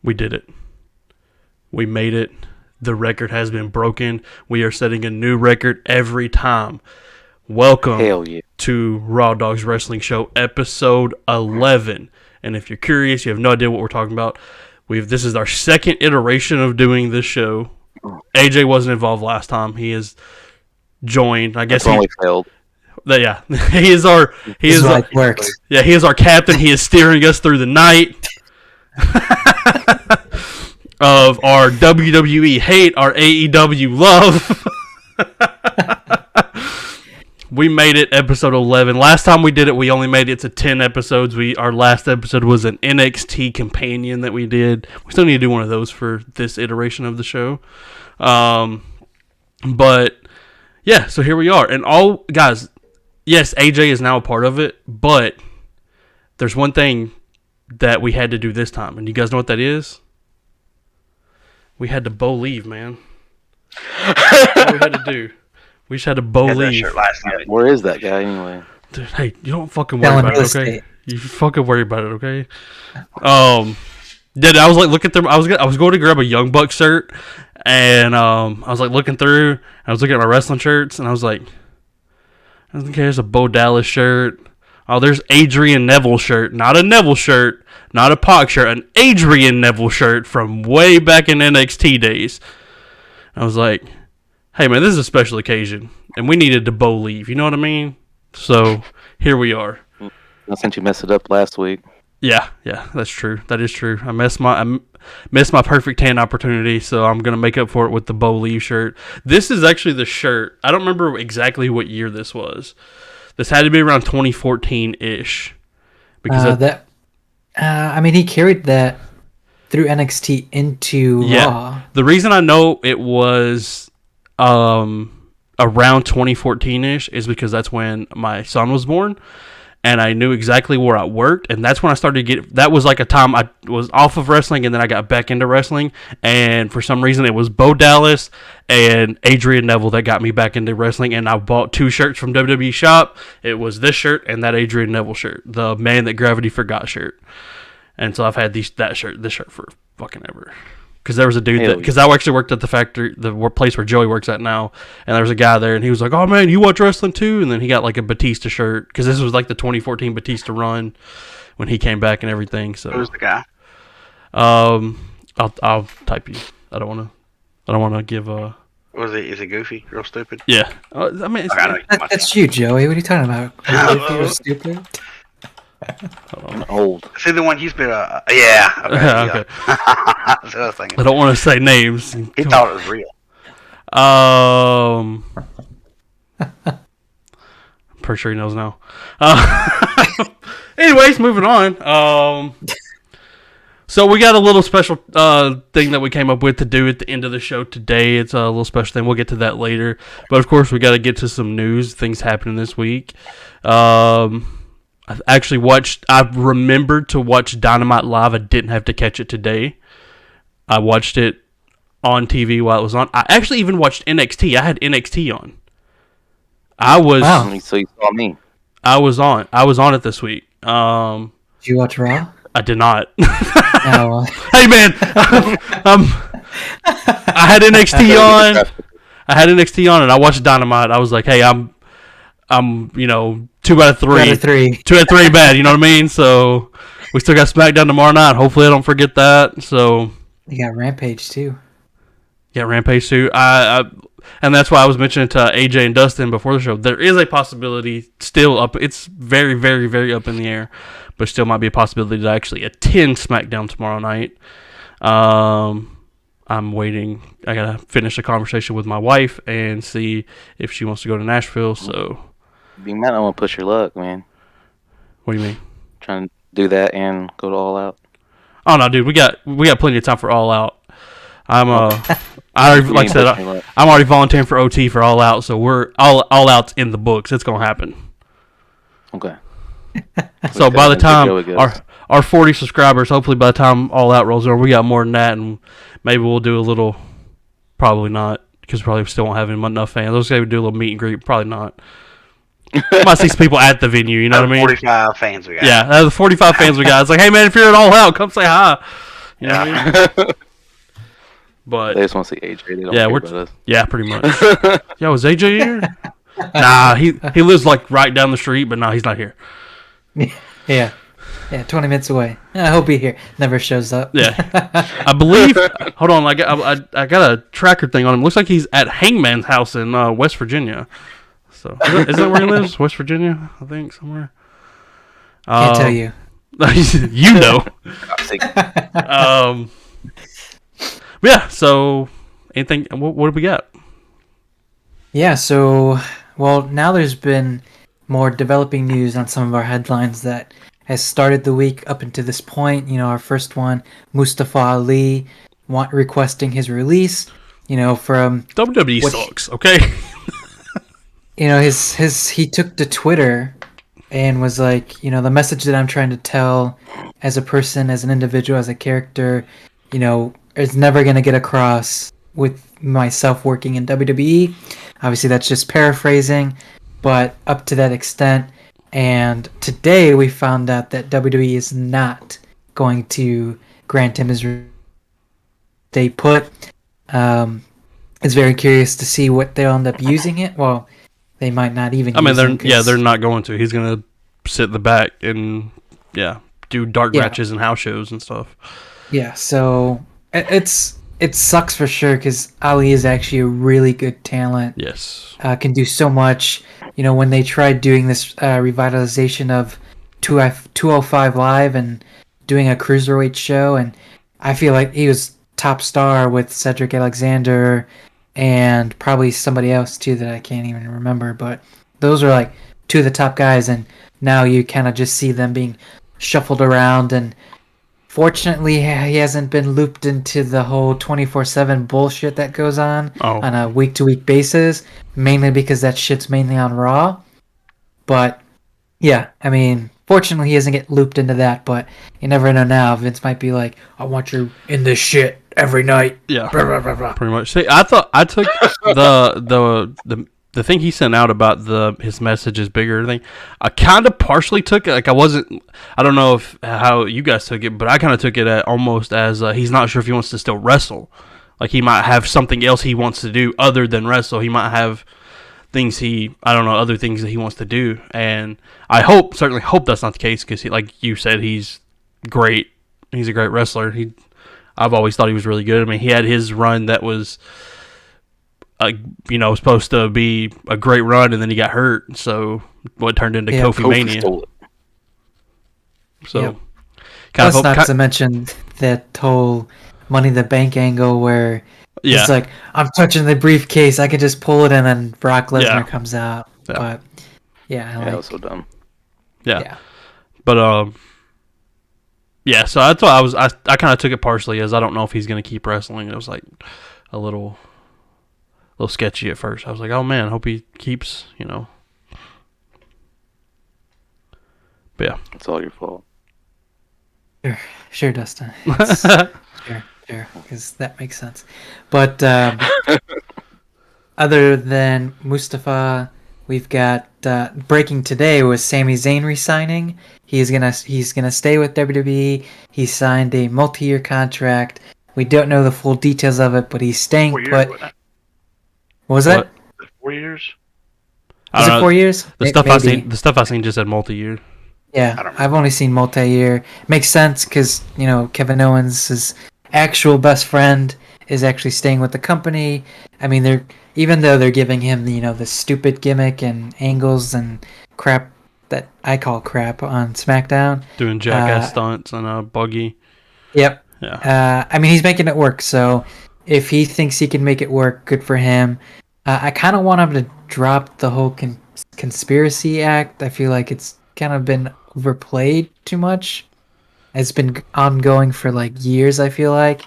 We did it. We made it. The record has been broken. We are setting a new record every time. Welcome to Raw Dogs Wrestling Show, episode 11. And if you're curious, you have no idea what we're talking about. This is our second iteration of doing this show. AJ wasn't involved last time. He has joined. I guess he failed. Yeah, he is our captain. He is steering us through the night of our WWE hate, our AEW love. We made it, episode 11. Last time we did it, we only made it to 10 episodes. Our last episode was an NXT companion that we did. We still need to do one of those for this iteration of the show. But yeah, so here we are. And guys, yes, AJ is now a part of it, but there's one thing that we had to do this time. And you guys know what that is? We had to bow leave, man. That's what we had to do. We just had to bow leave. Where is that guy anyway? Dude, hey, you don't fucking worry about it, okay? You fucking worry about it, okay? Dude, I was like looking through. I was going to grab a Young Buck shirt, and I was like looking through. And I was looking at my wrestling shirts, and I was like, okay, there's a Bo Dallas shirt. Oh, there's Adrian Neville shirt, not a Neville shirt, not a Pac shirt, an Adrian Neville shirt from way back in NXT days. I was like, hey man, this is a special occasion, and we needed to bow leave. You know what I mean? So here we are. I sent you messed it up last week. Yeah, that's true. That is true. I missed my perfect 10 opportunity, so I'm gonna make up for it with the bow leave shirt. This is actually the shirt. I don't remember exactly what year this was. This had to be around 2014-ish. Because I mean, he carried that through NXT into Raw. The reason I know it was around 2014-ish is because that's when my son was born. And I knew exactly where I worked, and that's when I started to get. That was like a time I was off of wrestling, and then I got back into wrestling. And for some reason, it was Bo Dallas and Adrian Neville that got me back into wrestling. And I bought 2 shirts from WWE Shop. It was this shirt and that Adrian Neville shirt, the Man That Gravity Forgot shirt. And so I've had this shirt for fucking ever. Because there was a dude because I actually worked at the factory, the place where Joey works at now, and there was a guy there, and he was like, "Oh man, you watch wrestling too?" And then he got like a Batista shirt because this was like the 2014 Batista run when he came back and everything. So who's the guy? I'll type you. I don't want to give a. Is he goofy? Real stupid? Yeah, I mean, that's you, Joey. What are you talking about? Goofy or stupid? I'm old. See the one he's been. Yeah. Okay. That's what I was thinking. I don't want to say names. He thought it was real. I'm pretty sure he knows now. Anyways, moving on. So we got a little special thing that we came up with to do at the end of the show today. It's a little special thing. We'll get to that later. But of course, we got to get to some news, things happening this week. I remembered to watch Dynamite live. I didn't have to catch it today. I watched it on TV while it was on. I actually even watched NXT. I had NXT on. Wow. So you saw me. I was on it this week. Did you watch Raw? I did not. No. Hey man, I had NXT on. And I watched Dynamite. I was like, hey, I'm 2 out of 3. 2 out of 3 bad, you know what I mean? So we still got Smackdown tomorrow night. Hopefully I don't forget that. So you got Rampage too. Yeah, Rampage too. And that's why I was mentioning to AJ and Dustin before the show. There is a possibility still up. It's very, very, very up in the air, but still might be a possibility to actually attend Smackdown tomorrow night. I'm waiting. I gotta finish a conversation with my wife and see if she wants to go to Nashville. So you might not want to push your luck, man. What do you mean? Trying to do that and go to All Out. Oh no, dude, we got plenty of time for All Out. I'm like I said, I'm already volunteering for OT for All Out, so we're all Out's in the books. It's gonna happen. Okay. So by the time our 40 subscribers, hopefully by the time All Out rolls over, we got more than that, and maybe we'll do a little. Probably not, because we probably still won't have enough fans. Let's say we do a little meet and greet. Probably not. Might see some people at the venue. You know what I mean? 45 fans we got. Yeah, the 45 fans we got. It's like, hey man, if you're at All Out, come say hi. You know what I mean? But they just want to see AJ. They don't yeah, care about us. Yeah, pretty much. Yo, is AJ here? Nah, he lives like right down the street, but no, he's not here. Yeah. Yeah, 20 minutes away. I hope he here. Never shows up. Yeah, I believe. Hold on, I got a tracker thing on him. Looks like he's at Hangman's house in West Virginia. So is that where he lives? West Virginia, I think somewhere. Can't tell you. You know. Yeah. So, anything? What do we got? Yeah. So, well, now there's been more developing news on some of our headlines that has started the week up until this point. You know, our first one, Mustafa Ali requesting his release. You know, from WWE sucks. Okay. You know, he took to Twitter and was like, you know, the message that I'm trying to tell as a person, as an individual, as a character, you know, is never going to get across with myself working in WWE. Obviously, that's just paraphrasing, but up to that extent. And today we found out that WWE is not going to grant him his stay put. It's very curious to see what they'll end up using it. Well, they might not even. I mean, they're not going to. He's going to sit in the back and do dark matches and house shows and stuff. Yeah, so it sucks for sure because Ali is actually a really good talent. Yes, can do so much. You know, when they tried doing this revitalization of 205 Live and doing a cruiserweight show, and I feel like he was top star with Cedric Alexander and probably somebody else too that I can't even remember, but those are like two of the top guys, and now you kind of just see them being shuffled around, and fortunately he hasn't been looped into the whole 24/7 bullshit that goes on a week-to-week basis, mainly because that shit's mainly on Raw. But yeah, I mean, fortunately he doesn't get looped into that, but you never know now. Vince might be like, I want you in this shit every night. Yeah, blah, blah, blah, blah. Pretty much. See, I thought I took the thing he sent out about his message is bigger thing. I kind of partially took it. Like I don't know how you guys took it, but I kind of took it almost as he's not sure if he wants to still wrestle. Like he might have something else he wants to do other than wrestle. He might have other things that he wants to do. And I certainly hope that's not the case because, like you said, he's great. He's a great wrestler. I've always thought he was really good. I mean, he had his run that was, supposed to be a great run, and then he got hurt. So what turned into Kofi Mania. So, not to mention that whole Money in the Bank angle where it's like, I'm touching the briefcase, I could just pull it, and then Brock Lesnar comes out. Yeah. But that was so dumb. Yeah. But so I thought I kind of took it partially as I don't know if he's going to keep wrestling. It was like a little sketchy at first. I was like, oh man, hope he keeps, But yeah. It's all your fault. Sure, Dustin. Sure, because that makes sense. But other than Mustafa, we've got breaking today was Sami Zayn resigning. He's gonna stay with WWE. He signed a multi-year contract. We don't know the full details of it, but he's staying put. What was that? 4 years? Is it 4 years? The stuff I've seen just said multi-year. Yeah, I've only seen multi-year. Makes sense because Kevin Owens' actual best friend is actually staying with the company. I mean, even though they're giving him the stupid gimmick and angles and crap that I call crap on SmackDown, doing jackass stunts on a buggy. Yep. Yeah. I mean, he's making it work. So if he thinks he can make it work, good for him. I kind of want him to drop the whole conspiracy act. I feel like it's kind of been overplayed too much. It's been ongoing for like years, I feel like.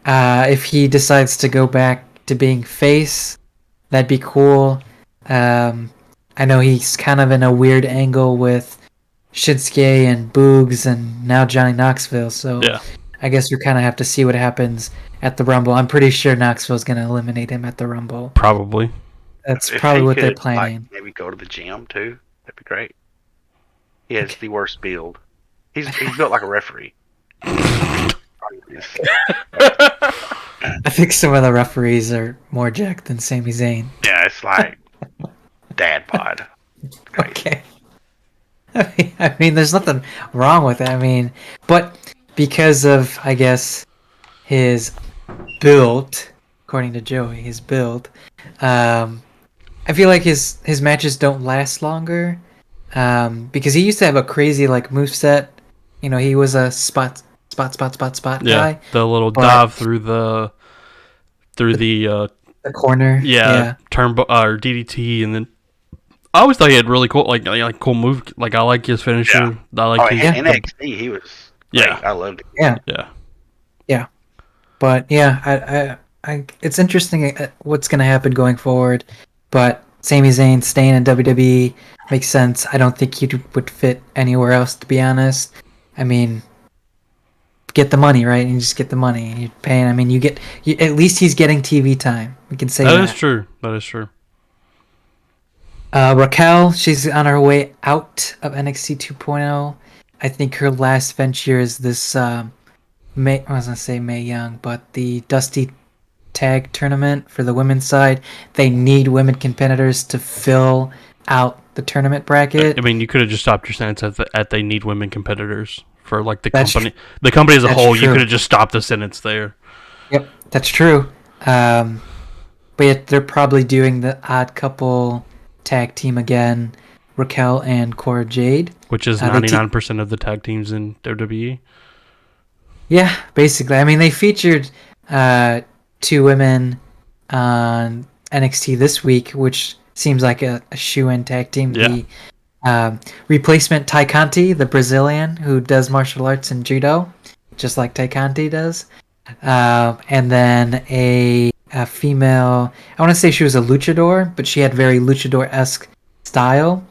If he decides to go back to being face, that'd be cool. I know he's kind of in a weird angle with Shinsuke and Boogs and now Johnny Knoxville, so I guess we kind of have to see what happens at the Rumble. I'm pretty sure Knoxville's going to eliminate him at the Rumble. Probably. That's probably what they're planning. Maybe go to the gym too. That'd be great. He has the worst build. He's built like a referee. It's, I think some of the referees are more jacked than Sami Zayn. yeah, it's like dad bod. Crazy. Okay. I mean, there's nothing wrong with it. I mean, but because of, I guess, his build, according to Joey, his build, I feel like his matches don't last longer. Because he used to have a crazy like moveset. You know, he was a spot guy. The little dive through the The corner. turn or DDT, and then I always thought he had really cool cool move. Like I like his finisher. Yeah. I like his NXT. He was great. Yeah. I loved it. Yeah. But yeah, I it's interesting what's gonna happen going forward. But Sami Zayn staying in WWE makes sense. I don't think he would fit anywhere else, to be honest. I mean, get the money, right? You just get the money. You're paying. I mean, at least he's getting TV time. We can say that. That is true. That is true. Raquel, she's on her way out of NXT 2.0. I think her last venture is this I was gonna say Mae Young, but the Dusty Tag Tournament for the women's side. They need women competitors to fill out the tournament bracket. I mean, you could have just stopped your sentence at they need women competitors for like the company. The company as a whole, you could have just stopped the sentence there. Yep, that's true. But yet they're probably doing the odd couple tag team again, Raquel and Cora Jade, which is 99% of the tag teams in WWE. Yeah, basically. I mean, they featured two women on NXT this week, which seems like a shoe-in tag team. Yeah. The replacement Ty Conti, the Brazilian who does martial arts and judo, just like Ty Conti does. And then a female, I want to say she was a luchador, but she had very luchador-esque style.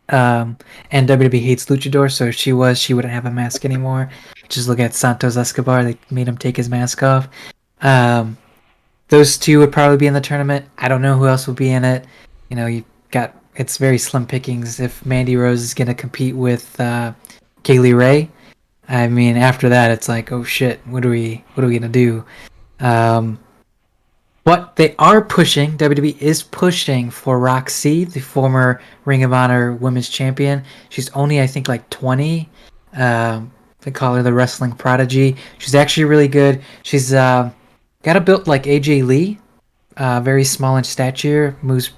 And WWE hates luchador, so she wouldn't have a mask anymore. Just look at Santos Escobar. They made him take his mask off. Those two would probably be in the tournament. I don't know who else will be in it. You know, it's very slim pickings if Mandy Rose is going to compete with Kaylee Ray. I mean, after that, it's like, oh shit, what are we going to do? But they are pushing, WWE is pushing for Roxy, the former Ring of Honor Women's Champion. She's only, I think, like 20. They call her the Wrestling Prodigy. She's actually really good. She's got a build like AJ Lee, very small in stature, moves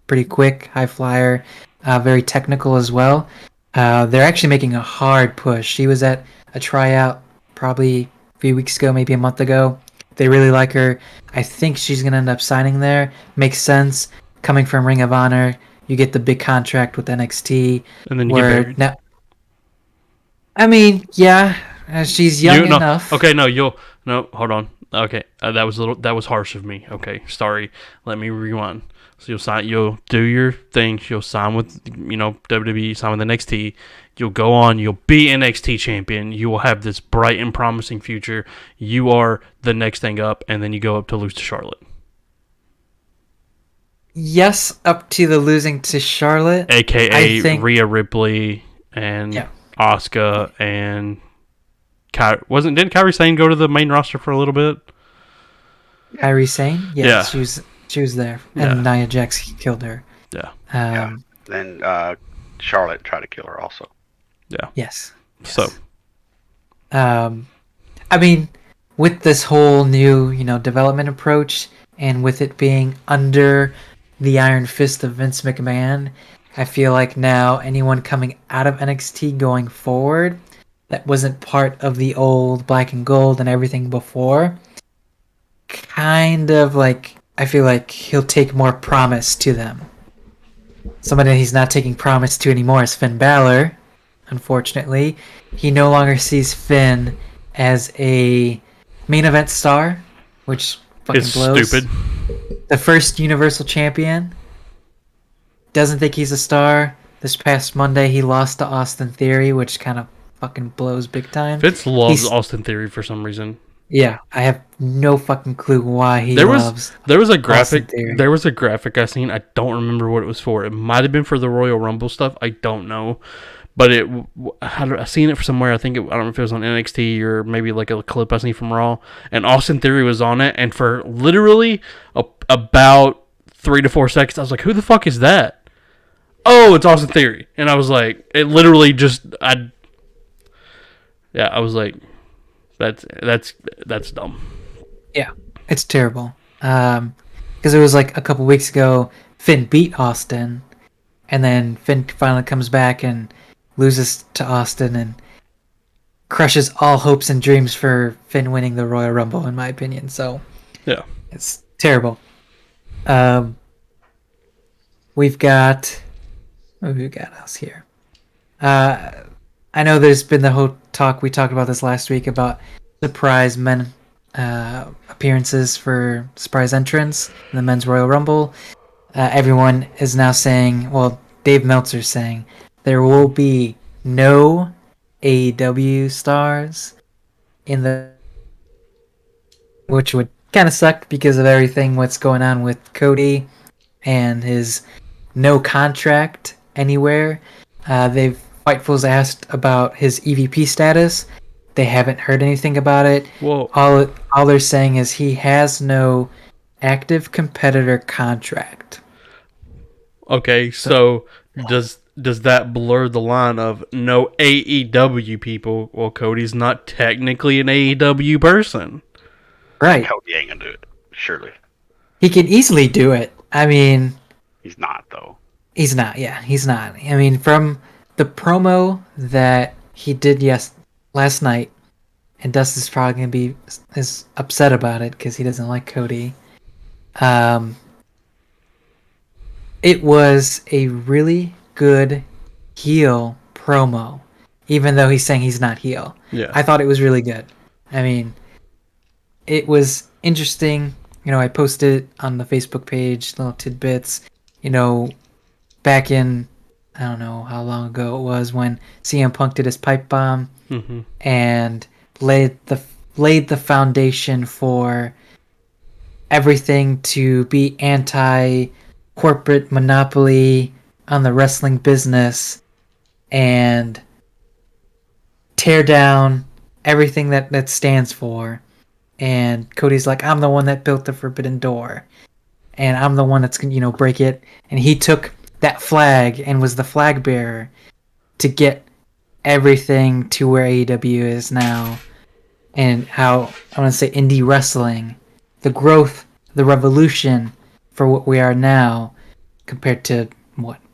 pretty quick, high flyer, very technical as well. They're actually making a hard push. She was at a tryout probably a few weeks ago, maybe a month ago. They really like her. I think she's going to end up signing there. Makes sense. Coming from Ring of Honor, you get the big contract with NXT. And then you get married. I mean, yeah, she's young enough. Okay, hold on. Okay, that was harsh of me. Okay, sorry. Let me rewind. So you'll do your thing. You'll sign with, WWE, sign with NXT. You'll go on. You'll be NXT champion. You will have this bright and promising future. You are the next thing up, and then you go up to lose to Charlotte. Yes, up to the losing to Charlotte, aka Rhea Ripley and Asuka and didn't Kairi Sane go to the main roster for a little bit? Kairi Sane, she was there, and Nia Jax killed her. Yeah. Then Charlotte tried to kill her also. Yeah. Yes. So, I mean, with this whole new, development approach, and with it being under the iron fist of Vince McMahon, I feel like now anyone coming out of NXT going forward that wasn't part of the old black and gold and everything before, kind of like, I feel like he'll take more promise to them. Somebody he's not taking promise to anymore is Finn Balor. Unfortunately, he no longer sees Finn as a main event star, which fucking blows. Stupid. The first Universal Champion doesn't think he's a star. This past Monday, he lost to Austin Theory, which kind of fucking blows big time. Vince loves Austin Theory for some reason. Yeah, I have no fucking clue why he loves. There was a graphic. There was a graphic I seen. I don't remember what it was for. It might have been for the Royal Rumble stuff. I don't know. but I seen it somewhere. I think I don't know if it was on NXT or maybe like a clip I seen from Raw, and Austin Theory was on it, and for literally about 3 to 4 seconds, I was like, "Who the fuck is that?" Oh, it's Austin Theory, and I was like, it literally just I was like, that's dumb. Yeah, it's terrible. Because it was like a couple weeks ago, Finn beat Austin, and then Finn finally comes back and loses to Austin and crushes all hopes and dreams for Finn winning the Royal Rumble, in my opinion. So Yeah, it's terrible. We've got what have we got else here? I know there's been the whole talk. We talked about this last week about surprise men appearances for surprise entrance in the men's Royal Rumble. Everyone is now saying, well, Dave Meltzer's saying there will be no AEW stars in the, which would kind of suck because of everything what's going on with Cody and his no contract anywhere. Fightful's asked about his EVP status. They haven't heard anything about it. Well, all they're saying is he has no active competitor contract. okay, so does that blur the line of no AEW people? Well, Cody's not technically an AEW person. Right. Cody ain't gonna do it. Surely. He can easily do it. I mean, He's not, though. he's not. Yeah, he's not. I mean, from the promo that he did last night, and Dustin's probably going to be is upset about it because he doesn't like Cody. It was a really good heel promo, even though he's saying he's not heel. Yeah. I thought it was really good. I mean, it was interesting. You know, I posted it on the Facebook page, little tidbits. You know, back in, I don't know how long ago it was when CM Punk did his pipe bomb and laid the foundation for everything to be anti-corporate monopoly on the wrestling business and tear down everything that stands for. And Cody's like, I'm the one that built the Forbidden Door, and I'm the one that's gonna, break it. And he took that flag and was the flag bearer to get everything to where AEW is now, and how I want to say indie wrestling, the growth, the revolution for what we are now compared to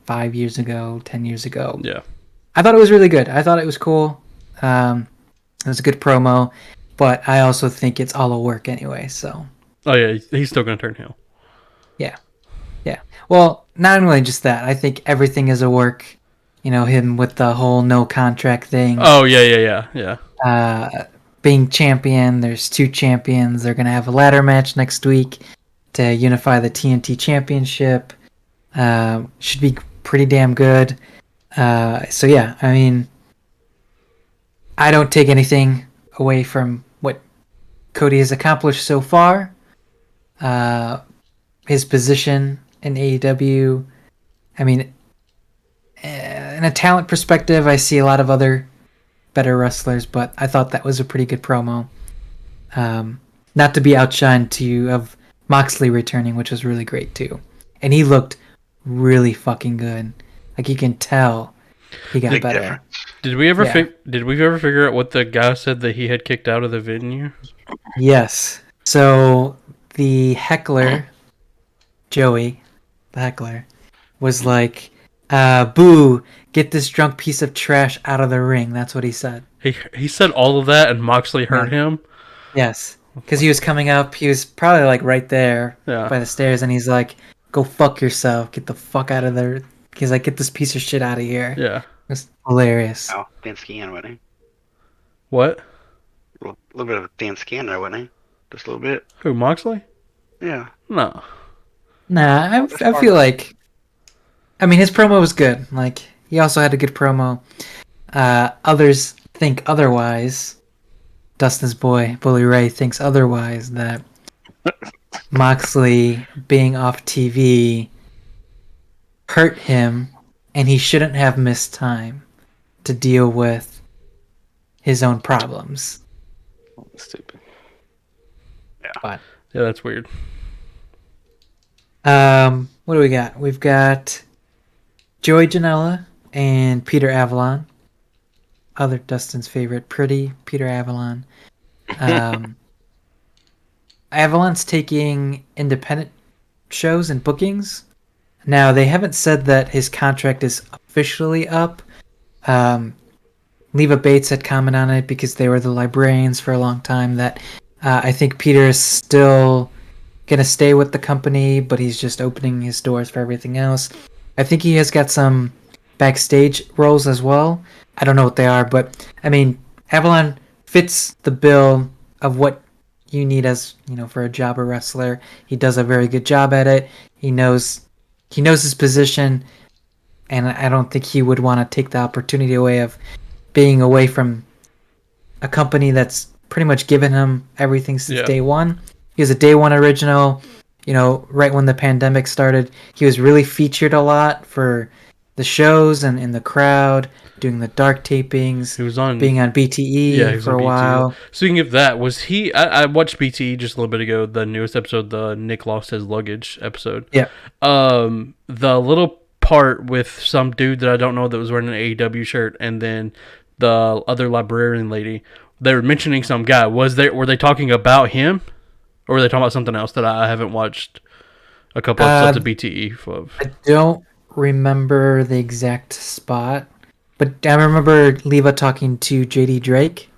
5 years ago, 10 years ago. Yeah. I thought it was really good. I thought it was cool. It was a good promo, but I also think it's all a work anyway. So. Oh yeah, he's still gonna turn heel. Yeah. Well, not only just that. I think everything is a work. Him with the whole no contract thing. Oh yeah. Being champion. There's 2 champions. They're gonna have a ladder match next week to unify the TNT Championship. Should be pretty damn good. So yeah, I mean, I don't take anything away from what Cody has accomplished so far. His position in AEW. I mean, in a talent perspective, I see a lot of other better wrestlers, but I thought that was a pretty good promo. Not to be outshined of Moxley returning, which was really great too. And he looked really fucking good. Like you can tell he got Big better. difference. Did we ever figure out what the guy said that he had kicked out of the venue? Yes. So the heckler, Joey, the heckler, was like, boo, get this drunk piece of trash out of the ring. That's what he said. He said all of that, and Moxley heard him. Yes. Because he was coming up. He was probably like right there by the stairs, and he's like, go fuck yourself. Get the fuck out of there. He's like, get this piece of shit out of here. Yeah. It's hilarious. Oh, thin skin, wasn't he? What? A little bit of a thin skin there, wasn't he? Just a little bit. Who, Moxley? Yeah. No. Nah, I feel like... I mean, his promo was good. Like, he also had a good promo. Others think otherwise. Dustin's boy, Bully Ray, thinks otherwise, that Moxley being off TV hurt him, and he shouldn't have missed time. to deal with his own problems. Stupid. But Yeah, that's weird. what do we got? We've got Joey Janella and Peter Avalon. Other Dustin's favorite, pretty Peter Avalon. Avalon's taking independent shows and bookings. Now, they haven't said that his contract is officially up. Leva Bates had commented on it because they were the librarians for a long time that I think Peter is still going to stay with the company, but he's just opening his doors for everything else. I think he has got some backstage roles as well. I don't know what they are, but I mean, Avalon fits the bill of what you need as, for a jobber wrestler. He does a very good job at it. He knows his position, and I don't think he would want to take the opportunity away of being away from a company that's pretty much given him everything since day one. He was a day one original, right when the pandemic started. He was really featured a lot for the shows and in the crowd, doing the dark tapings. He was being on BTE for a while. Speaking of that, was he? I watched BTE just a little bit ago. The newest episode, the Nick lost his luggage episode. Yeah. The little part with some dude that I don't know that was wearing an AEW shirt, and then the other librarian lady. They were mentioning some guy. Were they talking about him, or were they talking about something else that I haven't watched a couple episodes of BTE of? I don't remember the exact spot, but I remember Leva talking to JD Drake,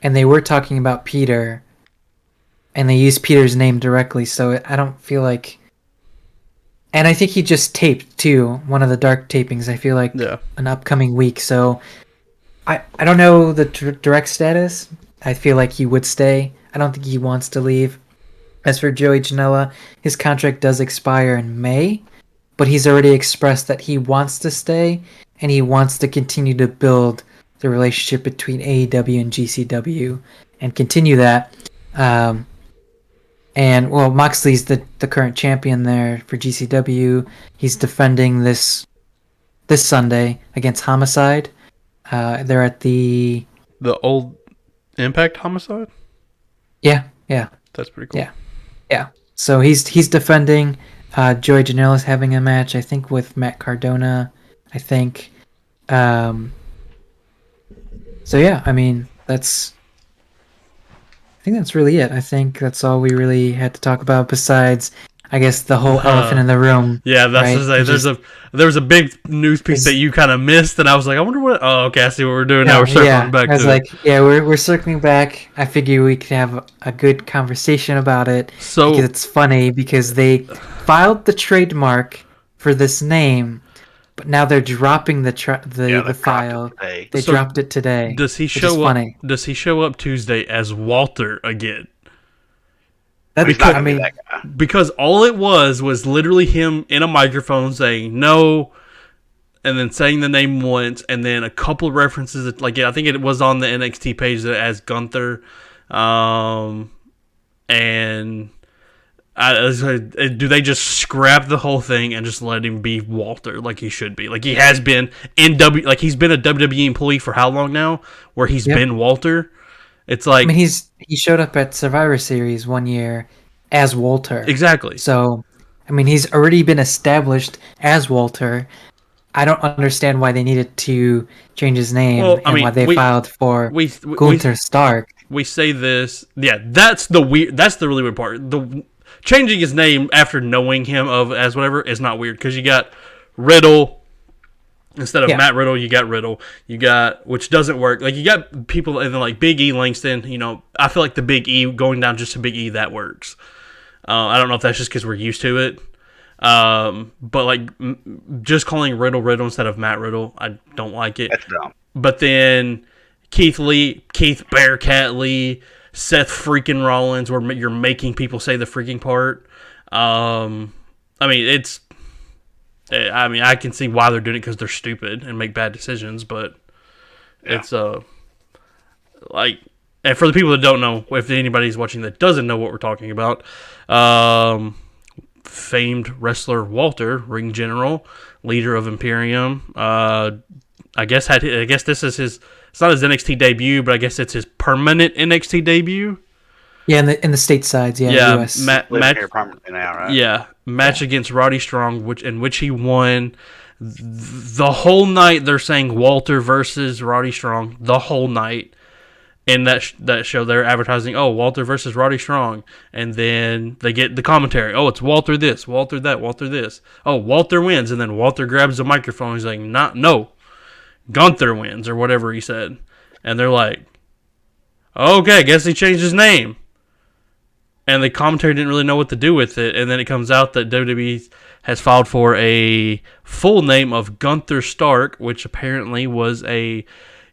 and they were talking about Peter, and they used Peter's name directly, so I don't feel like... And I think he just taped, too, one of the dark tapings, I feel like, an upcoming week, so I don't know the direct status. I feel like he would stay. I don't think he wants to leave. As for Joey Janela, his contract does expire in May, but he's already expressed that he wants to stay, and he wants to continue to build the relationship between AEW and GCW and continue that. Moxley's the current champion there for GCW. He's defending this Sunday against Homicide. They're at the old Impact Homicide? Yeah. That's pretty cool. Yeah. So he's defending. Joey Janela's having a match, I think, with Matt Cardona. I think. So yeah, I mean, I think that's really it. I think that's all we really had to talk about. Besides, I guess the whole elephant in the room. Yeah, that's right? There was a big news piece that you kind of missed, and I was like, I wonder what. Oh, okay, I see what we're doing now. We're circling back. I was like, we're circling back. I figure we could have a good conversation about it. Because it's funny because they filed the trademark for this name, but now they're dropping the file. They dropped it today. Does he show up? Does he show up Tuesday as Walter again? Because all it was literally him in a microphone saying no, and then saying the name once, and then a couple of references. Like I think it was on the NXT page as Gunther, and do they just scrap the whole thing and just let him be Walter like he should be? Like he has been he's been a WWE employee for how long now? Where he's been Walter. It's like he showed up at Survivor Series one year as Walter. Exactly. So, he's already been established as Walter. I don't understand why they needed to change his name why they filed for Gunther Stark. We say this, that's the really weird part. The changing his name after knowing him as whatever is not weird because you got Riddle. Instead of Matt Riddle, you got Riddle. You got, which doesn't work. Like, you got people, and then, like, Big E Langston, I feel like the Big E, going down just to Big E, that works. I don't know if that's just because we're used to it. But, like, just calling Riddle instead of Matt Riddle, I don't like it. That's dumb. But then Keith Bearcat Lee, Seth freaking Rollins, where you're making people say the freaking part. I can see why they're doing it because they're stupid and make bad decisions, but it's and for the people that don't know, if anybody's watching that doesn't know what we're talking about, famed wrestler Walter, ring general, leader of Imperium, I guess this is his. It's not his NXT debut, but I guess it's his permanent NXT debut. Yeah, in the statesides, US. Living here permanently now, right? Yeah, match against Roddy Strong, in which he won. The whole night they're saying Walter versus Roddy Strong. The whole night in that show they're advertising, Walter versus Roddy Strong, and then they get the commentary. It's Walter this, Walter that, Walter this. Walter wins, and then Walter grabs the microphone. He's like, no, Gunther wins, or whatever he said, and they're like, okay, guess he changed his name. And the commentary didn't really know what to do with it. And then it comes out that WWE has filed for a full name of Gunther Stark, which apparently was a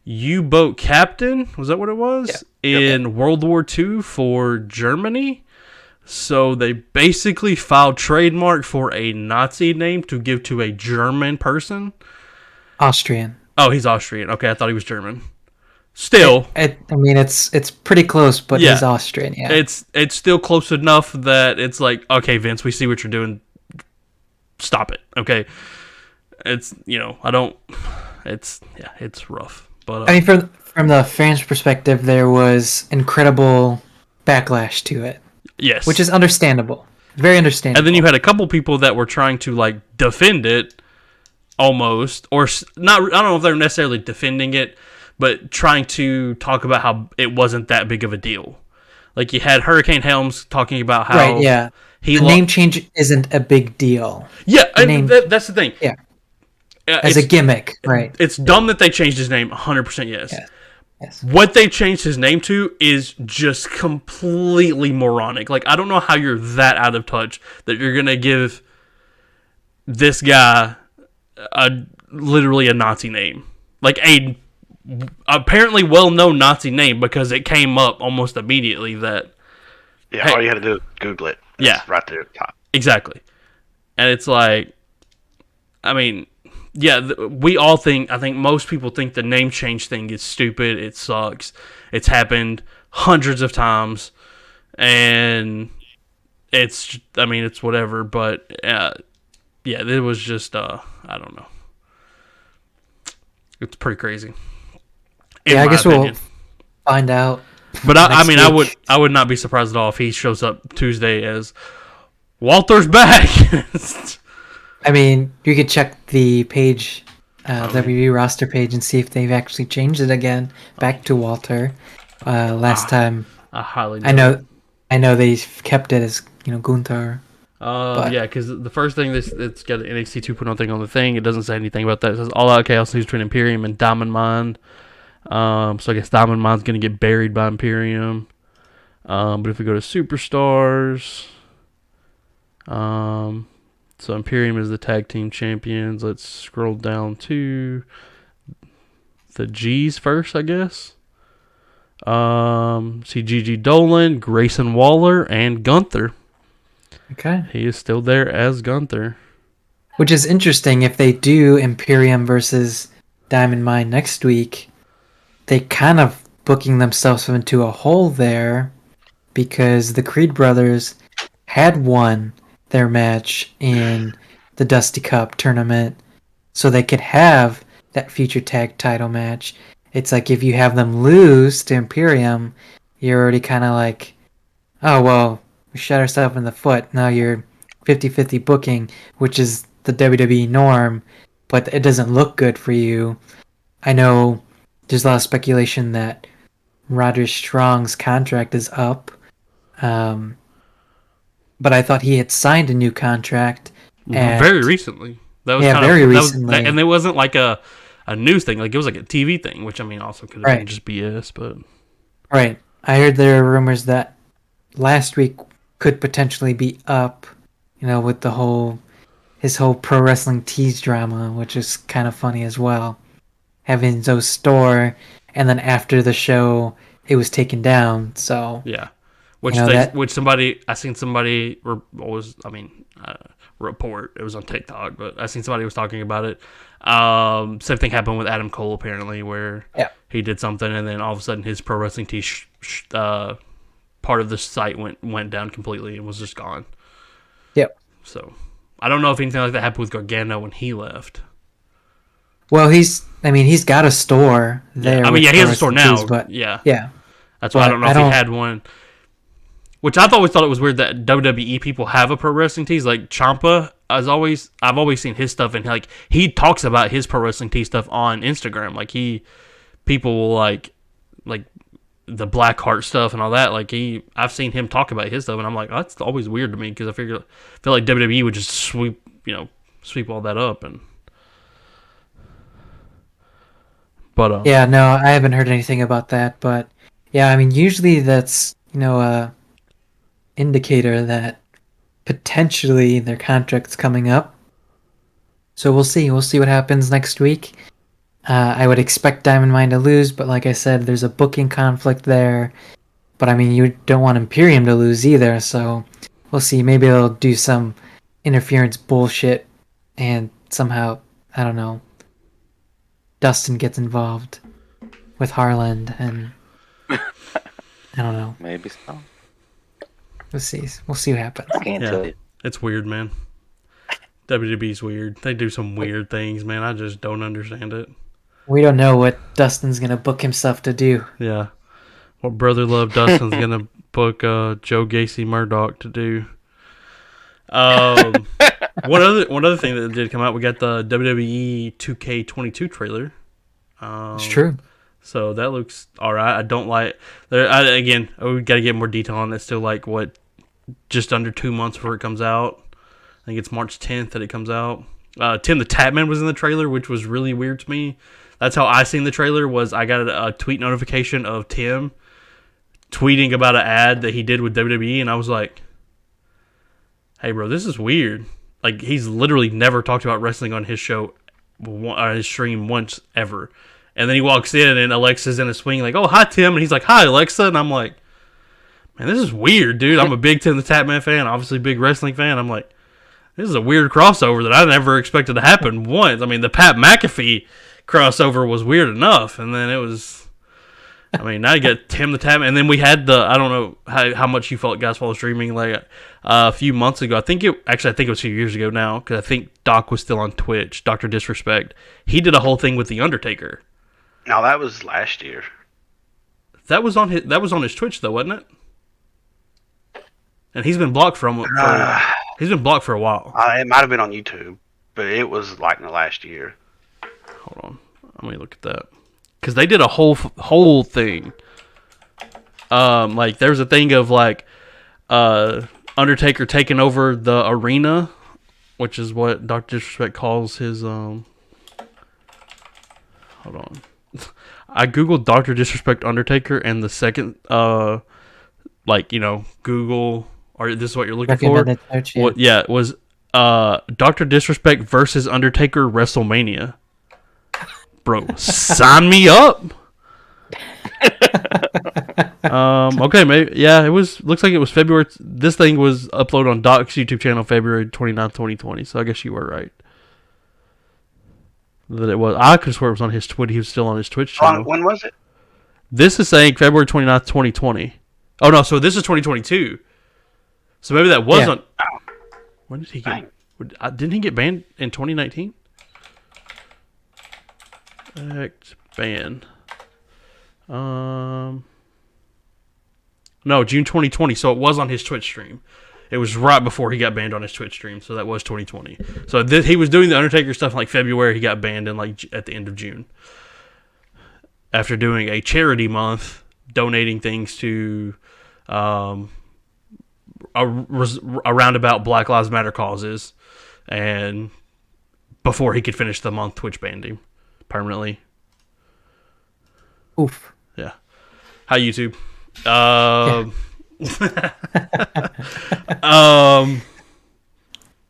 U-boat captain. Was that what it was? Yeah. In World War II for Germany. So they basically filed trademark for a Nazi name to give to a German person. Austrian. Oh, he's Austrian. Okay, I thought he was German. Still, I mean, it's pretty close, but he's Austrian. Yeah, it's still close enough that it's like, okay, Vince, we see what you're doing. Stop it, okay? It's it's rough, but I mean, from the fans' perspective, there was incredible backlash to it. Yes, which is understandable, very understandable. And then you had a couple people that were trying to like defend it, almost, or not. I don't know if they're necessarily defending it, but trying to talk about how it wasn't that big of a deal. Like you had Hurricane Helms talking about how the name change isn't a big deal. Yeah, that's the thing. Yeah, as a gimmick, right? It's dumb that they changed his name. 100% yes. Yes. What they changed his name to is just completely moronic. Like I don't know how you're that out of touch that you're gonna give this guy literally a Nazi name, like a apparently well-known Nazi name, because it came up almost immediately that all you had to do is Google it. It's right there at the top. Exactly. And it's like, I mean, we all think, I think most people think the name change thing is stupid. It sucks. It's happened hundreds of times, and it's whatever, but it was just I don't know. It's pretty crazy. I guess we'll find out. But I would not be surprised at all if he shows up Tuesday as Walter's back. I mean, you could check the page, WWE roster page, and see if they've actually changed it again back to Walter. Last time, I highly. I know they've kept it as Gunther. Because the first thing it's got an NXT 2.0 thing on the thing. It doesn't say anything about that. It says All Out Chaos News between Imperium and Diamond Mine. So I guess Diamond Mine's going to get buried by Imperium. But if we go to Superstars, so Imperium is the tag team champions. Let's scroll down to the G's first, I guess. See Gigi Dolan, Grayson Waller, and Gunther. Okay. He is still there as Gunther. Which is interesting. If they do Imperium versus Diamond Mine next week, they kind of booking themselves into a hole there, because the Creed brothers had won their match in the Dusty Cup tournament, so they could have that future tag title match. It's like if you have them lose to Imperium, you're already kind of like, oh, well, we shot ourselves in the foot. Now you're 50-50 booking, which is the WWE norm, but it doesn't look good for you. I know there's a lot of speculation that Roderick Strong's contract is up, but I thought he had signed a new contract. Very recently. That was very recently. And it wasn't like a news thing. Like it was like a TV thing, which I mean also could have been just BS. But right, I heard there are rumors that last week could potentially be up, with his whole pro wrestling tease drama, which is kind of funny as well. Having Zoe's store, and then after the show, it was taken down. So yeah, I seen somebody report. It was on TikTok, but I seen somebody was talking about it. Same thing happened with Adam Cole apparently, where he did something, and then all of a sudden his pro wrestling tease part of the site went down completely and was just gone. Yep. So I don't know if anything like that happened with Gargano when he left. Well, he's got a store there. I mean, with he has a store now. tees, but yeah. That's why I But don't know if he had one. Which I've always thought it was weird that WWE people have a pro wrestling tees. Like Ciampa, I've always seen his stuff, and like he talks about his pro wrestling tee stuff on Instagram. Like people will like the Black Heart stuff and all that. Like I've seen him talk about his stuff, and I'm like, oh, that's always weird to me because I feel like WWE would just sweep all that up and. But yeah, no, I haven't heard anything about that. But yeah, I mean, usually that's a indicator that potentially their contract's coming up. So we'll see. We'll see what happens next week. I would expect Diamond Mine to lose, but like I said, there's a booking conflict there. But I mean, you don't want Imperium to lose either, so we'll see. Maybe they'll do some interference bullshit, and somehow, I don't know, Dustin gets involved with Harland, and I don't know. Maybe so. We'll see. We'll see what happens. I can't tell you. It's weird, man. WWE's weird. They do some weird things, man. I just don't understand it. We don't know what Dustin's gonna book himself to do. Yeah. What Brother Love Dustin's gonna book Joe Gacy Murdoch to do. One other thing that did come out, we got the WWE 2K22 trailer. It's true. So that looks alright. I don't like. We got to get more detail on that. Still, like just under 2 months before it comes out. I think it's March 10th that it comes out. Tim the Tapman was in the trailer, which was really weird to me. That's how I seen the trailer. Was I got a tweet notification of Tim tweeting about an ad that he did with WWE, and I was like, "Hey, bro, this is weird." Like he's literally never talked about wrestling on his show, his stream once ever. And then he walks in, and Alexa's in a swing, like, "Oh, hi, Tim," and he's like, "Hi, Alexa," and I'm like, "Man, this is weird, dude." I'm a big Tim the Tapman fan, obviously big wrestling fan. I'm like, this is a weird crossover that I never expected to happen once. I mean, the Pat McAfee crossover was weird enough, and then it was. I mean, now you get Tim the Tapman, and then we had I don't know how much you guys follow streaming, like a few months ago. I think it was a few years ago now, because I think Doc was still on Twitch. Dr. Disrespect. He did a whole thing with the Undertaker. No, that was last year. That was on his Twitch though, wasn't it? And he's been blocked he's been blocked for a while. It might have been on YouTube, but it was like in the last year. Hold on, let me look at that, because they did a whole thing. Like there's a thing of like Undertaker taking over the arena, which is what Dr. Disrespect calls his Hold on. I googled Dr. Disrespect Undertaker, and the second Google, or this is what you're looking for. Search, yeah. It was Dr. Disrespect versus Undertaker WrestleMania. Bro, sign me up. Okay, maybe it looks like it was February. This thing was uploaded on Doc's YouTube channel February 29th, 2020. So I guess you were right. That it was. I could swear it was on his Twitch. He was still on his Twitch channel. When was it? This is saying February 29th, 2020. Oh no, so this is 2022. So maybe that wasn't. Yeah. When did he get? Didn't he get banned in 2019? Ban. No, June 2020. So it was on his Twitch stream. It was right before he got banned on his Twitch stream, so that was 2020. So he was doing the Undertaker stuff in like February. He got banned in like at the end of June after doing a charity month, donating things to a roundabout Black Lives Matter causes, and before he could finish the month, Twitch banned him permanently. Oof. Yeah. Hi, YouTube.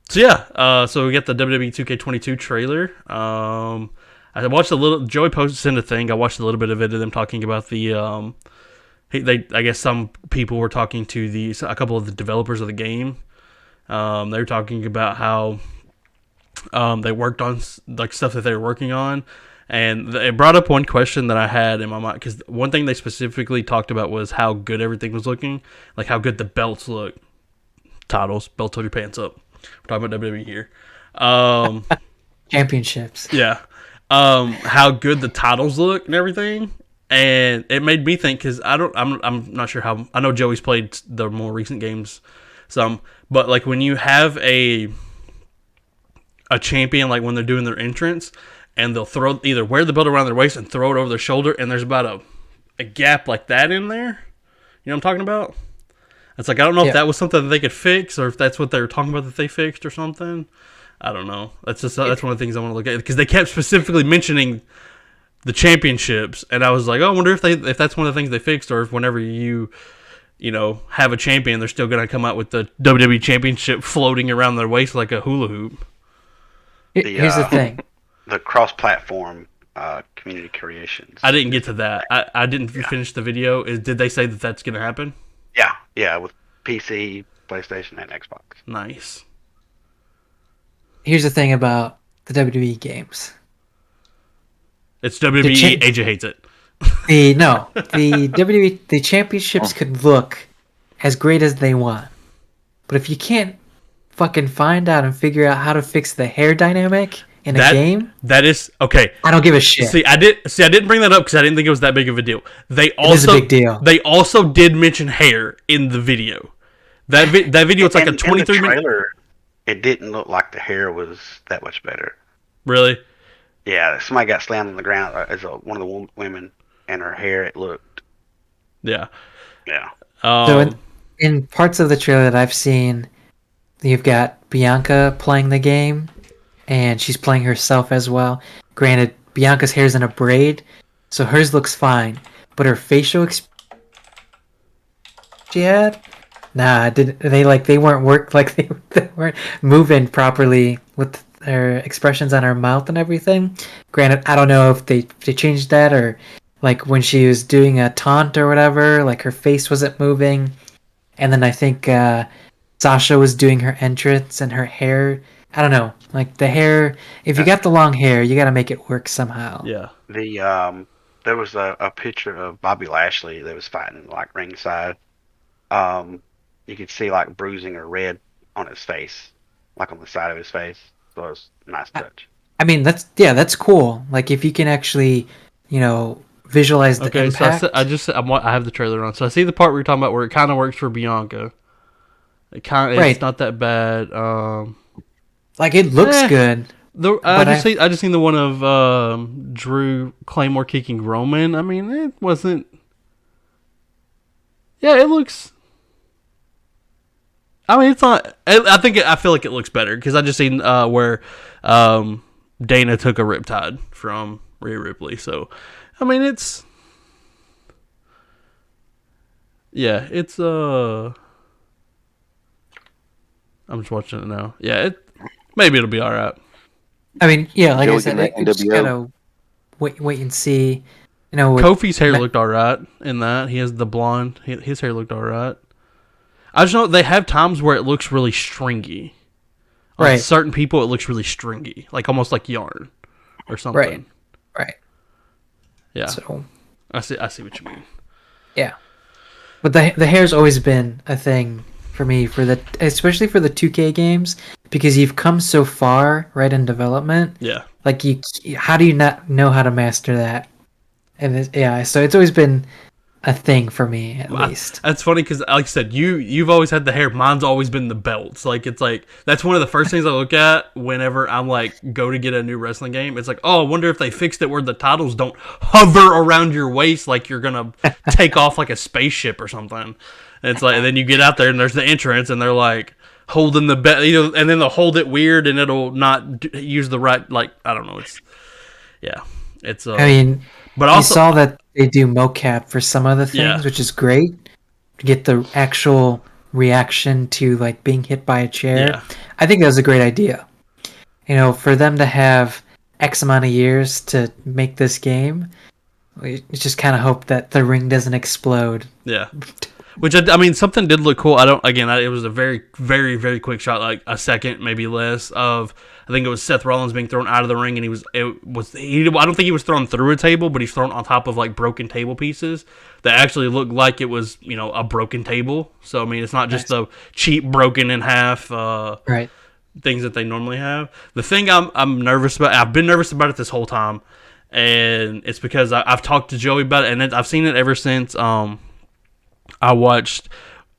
So we got the WWE 2K22 trailer. I watched a little. Joey posted a thing. I watched a little bit of it of them talking about the. I guess some people were talking to a couple of the developers of the game. They were talking about how they worked on like stuff that they were working on. And it brought up one question that I had in my mind, because one thing they specifically talked about was how good everything was looking, like how good the belts look. Titles, belts, hold your pants up. We're talking about WWE here. Championships. Yeah. how good the titles look and everything. And it made me think, because I'm not sure how. I know Joey's played the more recent games some, but like when you have a champion, like when they're doing their entrance, and they'll either wear the belt around their waist and throw it over their shoulder, and there's about a gap like that in there. You know what I'm talking about? It's like, I don't know if that was something that they could fix, or if that's what they were talking about that they fixed or something. I don't know. That's one of the things I want to look at, because they kept specifically mentioning the championships, and I was like, oh, I wonder if that's one of the things they fixed, or if whenever you have a champion, they're still going to come out with the WWE Championship floating around their waist like a hula hoop. Here's the thing. The cross-platform community creations. I didn't get to that. I didn't finish the video. Did they say that that's going to happen? Yeah, with PC, PlayStation, and Xbox. Nice. Here's the thing about the WWE games. It's WWE. AJ hates it. The WWE, the championships could look as great as they want, but if you can't fucking find out and figure out how to fix the hair dynamic in a game, that is okay. I don't give a shit. I didn't bring that up because I didn't think it was that big of a deal. It is a big deal. They also did mention hair in the video. That video, it's like a 23 minute trailer. It didn't look like the hair was that much better. Really? Yeah, somebody got slammed on the ground as one of the women, and her hair, it looked. Yeah. Yeah. So in parts of the trailer that I've seen, you've got Bianca playing the game, and she's playing herself as well. Granted, Bianca's hair's in a braid, so hers looks fine, but her facial expression she had, they weren't moving properly with her expressions on her mouth and everything. Granted, I don't know if they changed that, or like when she was doing a taunt or whatever, like her face wasn't moving. And then I think Sasha was doing her entrance, and her hair, I don't know, like the hair, if you got the long hair, you got to make it work somehow. Yeah. There was a picture of Bobby Lashley that was fighting like ringside. You could see like bruising or red on his face, like on the side of his face. So it was a nice touch. I mean, that's cool. Like if you can actually, visualize the impact. So I have the trailer on. So I see the part where you're talking about where it kind of works for Bianca. It's not that bad. Like it looks good. I just seen the one of Drew Claymore kicking Roman. I mean, it wasn't. Yeah, it looks. I mean, it's not. I feel like it looks better because I just seen where Dana took a riptide from Rhea Ripley. So, I mean, it's. Yeah, it's I'm just watching it now. Yeah, maybe it'll be all right. I mean, yeah, like I said, I just gotta wait and see. Kofi's hair looked all right in that. He has the blonde. His hair looked all right. I just know they have times where it looks really stringy. On certain people, it looks really stringy, like almost like yarn or something. Right. Yeah. So I see what you mean. Yeah, but the hair's always been a thing for me especially for the 2K games, because you've come so far right in development. Yeah. Like how do you not know how to master that? And so it's always been a thing for me, at least. That's funny because, like I said, you've always had the hair. Mine's always been the belts. Like it's like that's one of the first things I look at whenever I'm like go to get a new wrestling game. It's like, oh, I wonder if they fixed it where the titles don't hover around your waist like you're gonna take off like a spaceship or something. And it's like, and then you get out there and there's the entrance and they're like holding the belt, and then they'll hold it weird and it'll not use the right, like I don't know. It's. I mean. But also, you saw that they do mocap for some of the things, which is great. To get the actual reaction to like being hit by a chair. Yeah. I think that was a great idea. For them to have X amount of years to make this game, we just kind of hope that the ring doesn't explode. Yeah. Which, I mean, something did look cool. It was a very, very, very quick shot, like a second, maybe less, of, I think it was Seth Rollins being thrown out of the ring, and I don't think he was thrown through a table, but he's thrown on top of, like, broken table pieces that actually looked like it was, a broken table. So, I mean, it's not just the cheap broken in half. Right. things that they normally have. The thing I'm nervous about, I've been nervous about it this whole time, and it's because I've talked to Joey about it, and I've seen it ever since I watched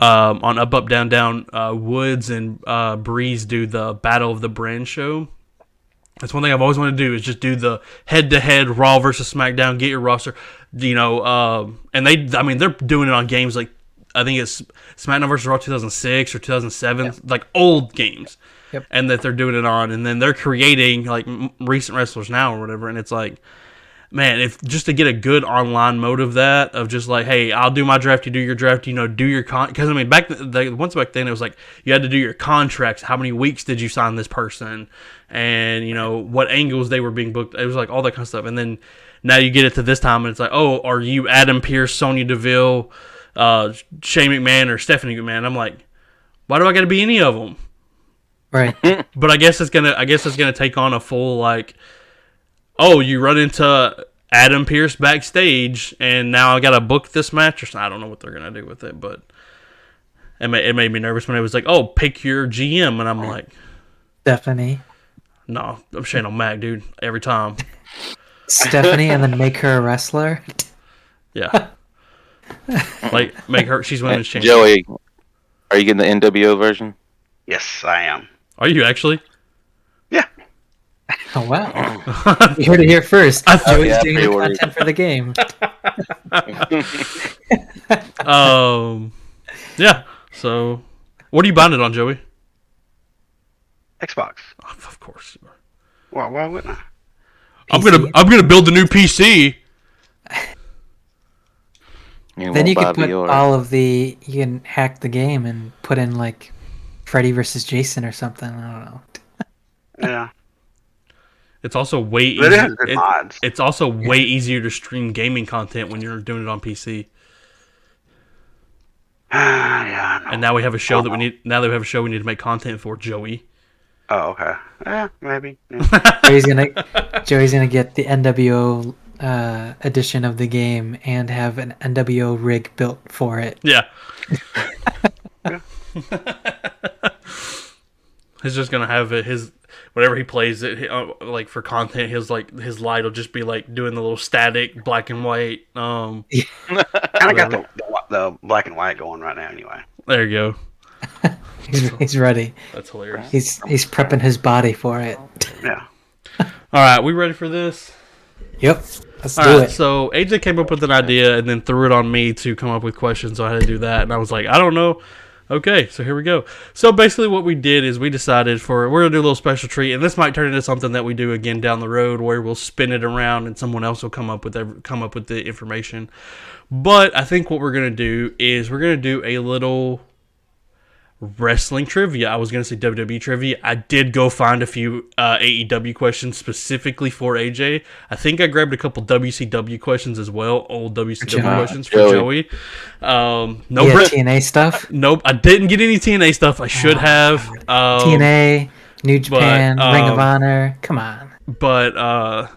on Up Up Down Down Woods and Breeze do the Battle of the Brand show. That's one thing I've always wanted to do, is just do the head-to-head Raw versus SmackDown, get your roster, and they're doing it on games like, I think it's SmackDown vs. Raw 2006 or 2007, like old games, and that they're doing it on, and then they're creating like recent wrestlers now or whatever, and it's like, man, if just to get a good online mode of that, of just like, hey, I'll do my draft, you do your draft, do your because I mean once back then it was like you had to do your contracts, how many weeks did you sign this person, and what angles they were being booked. It was like all that kind of stuff, and then now you get it to this time, and it's like, oh, are you Adam Pearce, Sonya Deville, Shane McMahon, or Stephanie McMahon? I'm like, why do I got to be any of them? Right. But I guess it's gonna take on a full like, oh, you run into Adam Pearce backstage, and now I got to book this match or something. I don't know what they're going to do with it, but it made me nervous when it was like, oh, pick your GM, and I'm like, Stephanie. No, I'm Shane O'Mac, dude, every time. Stephanie, and then make her a wrestler? Yeah. Like, make her, she's women's champion. Joey, are you getting the NWO version? Yes, I am. Are you actually? Yeah. Oh, wow. You heard it here first. Joey's doing the pre-ordered. content for the game. Yeah. So, what are you buying it on, Joey? Xbox. Oh, of course you are. Why wouldn't I? I'm gonna build the new PC. Then you can put you can hack the game and put in like Freddy versus Jason or something. I don't know. Yeah. It's also way But it easier. has good mods. It's also way easier to stream gaming content when you're doing it on PC. Yeah, I know. And now we have a show that we need. Now that we have a show, we need to make content for Joey. Oh, okay. Yeah, maybe. Yeah. Joey's gonna get the NWO edition of the game and have an NWO rig built for it. Yeah. He's just gonna have his whatever he plays it like for content. His light will just be like doing the little static black and white. Kind of got the black and white going right now, anyway. There you go. He's ready. That's hilarious. He's prepping his body for it. Yeah. All right, we ready for this? Yep. Let's All do right, it. so AJ came up with an idea and then threw it on me to come up with questions, so I had to do that. And I was like, I don't know. Okay, so here we go. So basically what we did is we decided we're going to do a little special treat, and this might turn into something that we do again down the road where we'll spin it around and someone else will come up with the information. But I think what we're going to do is we're going to do a little wrestling trivia. I was going to say WWE trivia. I did go find a few AEW questions specifically for AJ. I think I grabbed a couple WCW questions as well, old WCW questions for Joey. TNA stuff? Nope, I didn't get any TNA stuff. I should have. TNA, New Japan, Ring of Honor. Come on. But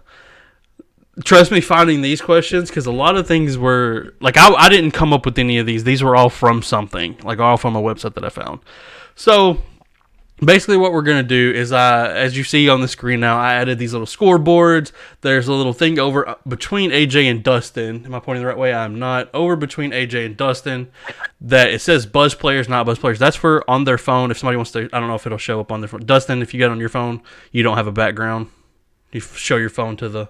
trust me, finding these questions, because a lot of things were like I didn't come up with any of these. These were all from something, like all from a website that I found. So basically what we're going to do is as you see on the screen now, I added these little scoreboards. There's a little thing over between AJ and Dustin. Am I pointing the right way? I'm not. Over between AJ and Dustin that it says Buzz Players, not Buzz Players. That's for on their phone. If somebody wants to, I don't know if it'll show up on their phone. Dustin, if you got it on your phone, you don't have a background. You show your phone to the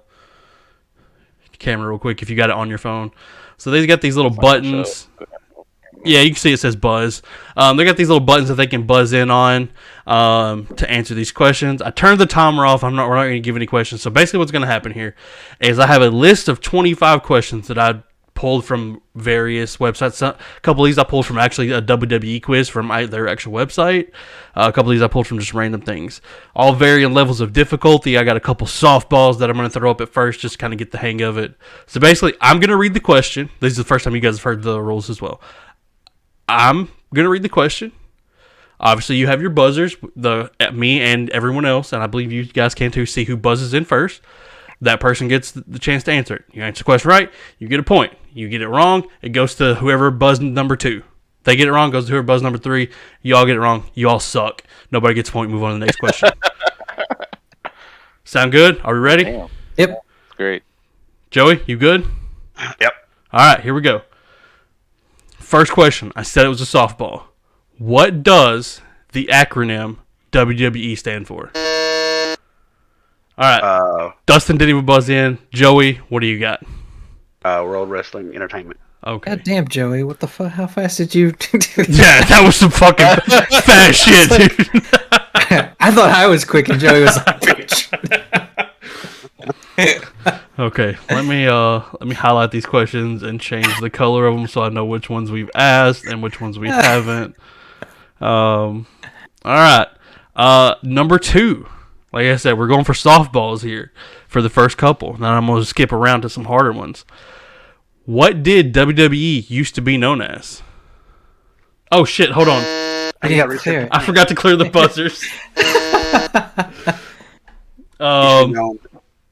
camera real quick if you got it on your phone. So they've got these little buttons. Yeah, you can see it says buzz. They got these little buttons that they can buzz in on to answer these questions. I turned the timer off. We're not going to give any questions. So basically what's going to happen here is I have a list of 25 questions that I pulled from various websites. A couple of these I pulled from actually a WWE quiz from their actual website. A couple of these I pulled from just random things. All varying levels of difficulty. I got a couple softballs that I'm going to throw up at first just to kind of get the hang of it. So basically, I'm going to read the question. This is the first time you guys have heard the rules as well. I'm going to read the question. Obviously, you have your buzzers, me and everyone else, and I believe you guys can too, see who buzzes in first. That person gets the chance to answer it. You answer the question right, you get a point. You get it wrong, it goes to whoever buzzed number 2. They get it wrong, goes to whoever buzz number 3. You all get it wrong. You all suck. Nobody gets a point. Move on to the next question. Sound good? Are we ready? Damn. Yep. Great. Joey, you good? Yep. All right, here we go. First question. I said it was a softball. What does the acronym WWE stand for? All right. Dustin didn't even buzz in. Joey, what do you got? World Wrestling Entertainment. Okay. God damn, Joey, what the fuck? How fast did you do Yeah, that was some fucking fast shit, dude. I thought I was quick and Joey was like, bitch. Okay, let me highlight these questions and change the color of them so I know which ones we've asked and which ones we haven't. All right. Number 2. Like I said, we're going for softballs here for the first couple. Then I'm going to skip around to some harder ones. What did WWE used to be known as? Oh shit! Hold on. I forgot to clear the buzzers.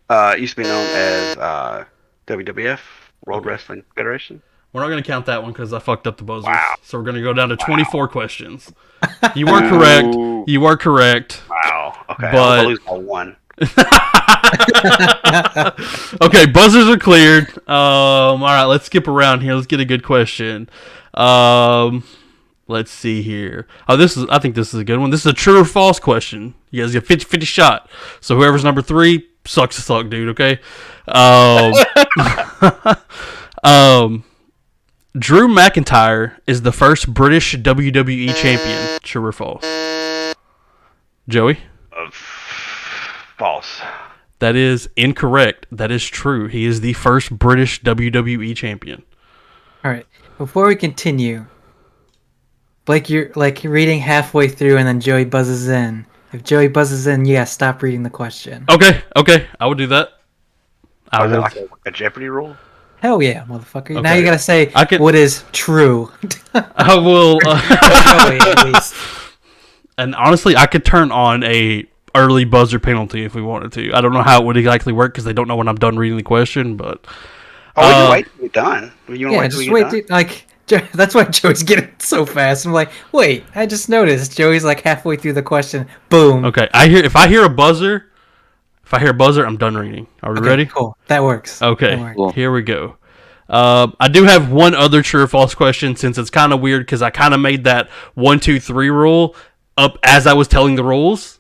It used to be known as WWF, World Wrestling Federation. We're not going to count that one because I fucked up the buzzers. Wow. So we're going to go down to 24 questions. You were correct. You are correct. Wow. Okay. But I'll lose by 1. Okay, buzzers are cleared. All right, let's skip around here. Let's get a good question. Let's see here. Oh, I think this is a good one. This is a true or false question. You guys get 50-50 shot. So whoever's number 3 sucks to suck, dude. Okay. Drew McIntyre is the first British WWE champion. True or false? Joey? False. That is incorrect. That is true. He is the first British WWE champion. All right. Before we continue, Blake, you're like reading halfway through and then Joey buzzes in. If Joey buzzes in, you gotta stop reading the question. Okay. I will do that. Is it like a Jeopardy rule? Hell yeah, motherfucker. Okay. Now you gotta say I can- what is true. I will. Joey, at least. And honestly, I could turn on a early buzzer penalty if we wanted to. I don't know how it would exactly work because they don't know when I'm done reading the question. But Oh, we can wait till you're done. You Yeah, just wait. Dude, like that's why Joey's getting so fast. I'm like, wait, I just noticed Joey's like halfway through the question. Boom. okay, if I hear a buzzer, I'm done reading. Are we ready? Cool. That works. Okay, That works. Cool. here we go. I do have one other true or false question since it's kind of weird because I kind of made that 1, 2, 3 rule up as I was telling the rules.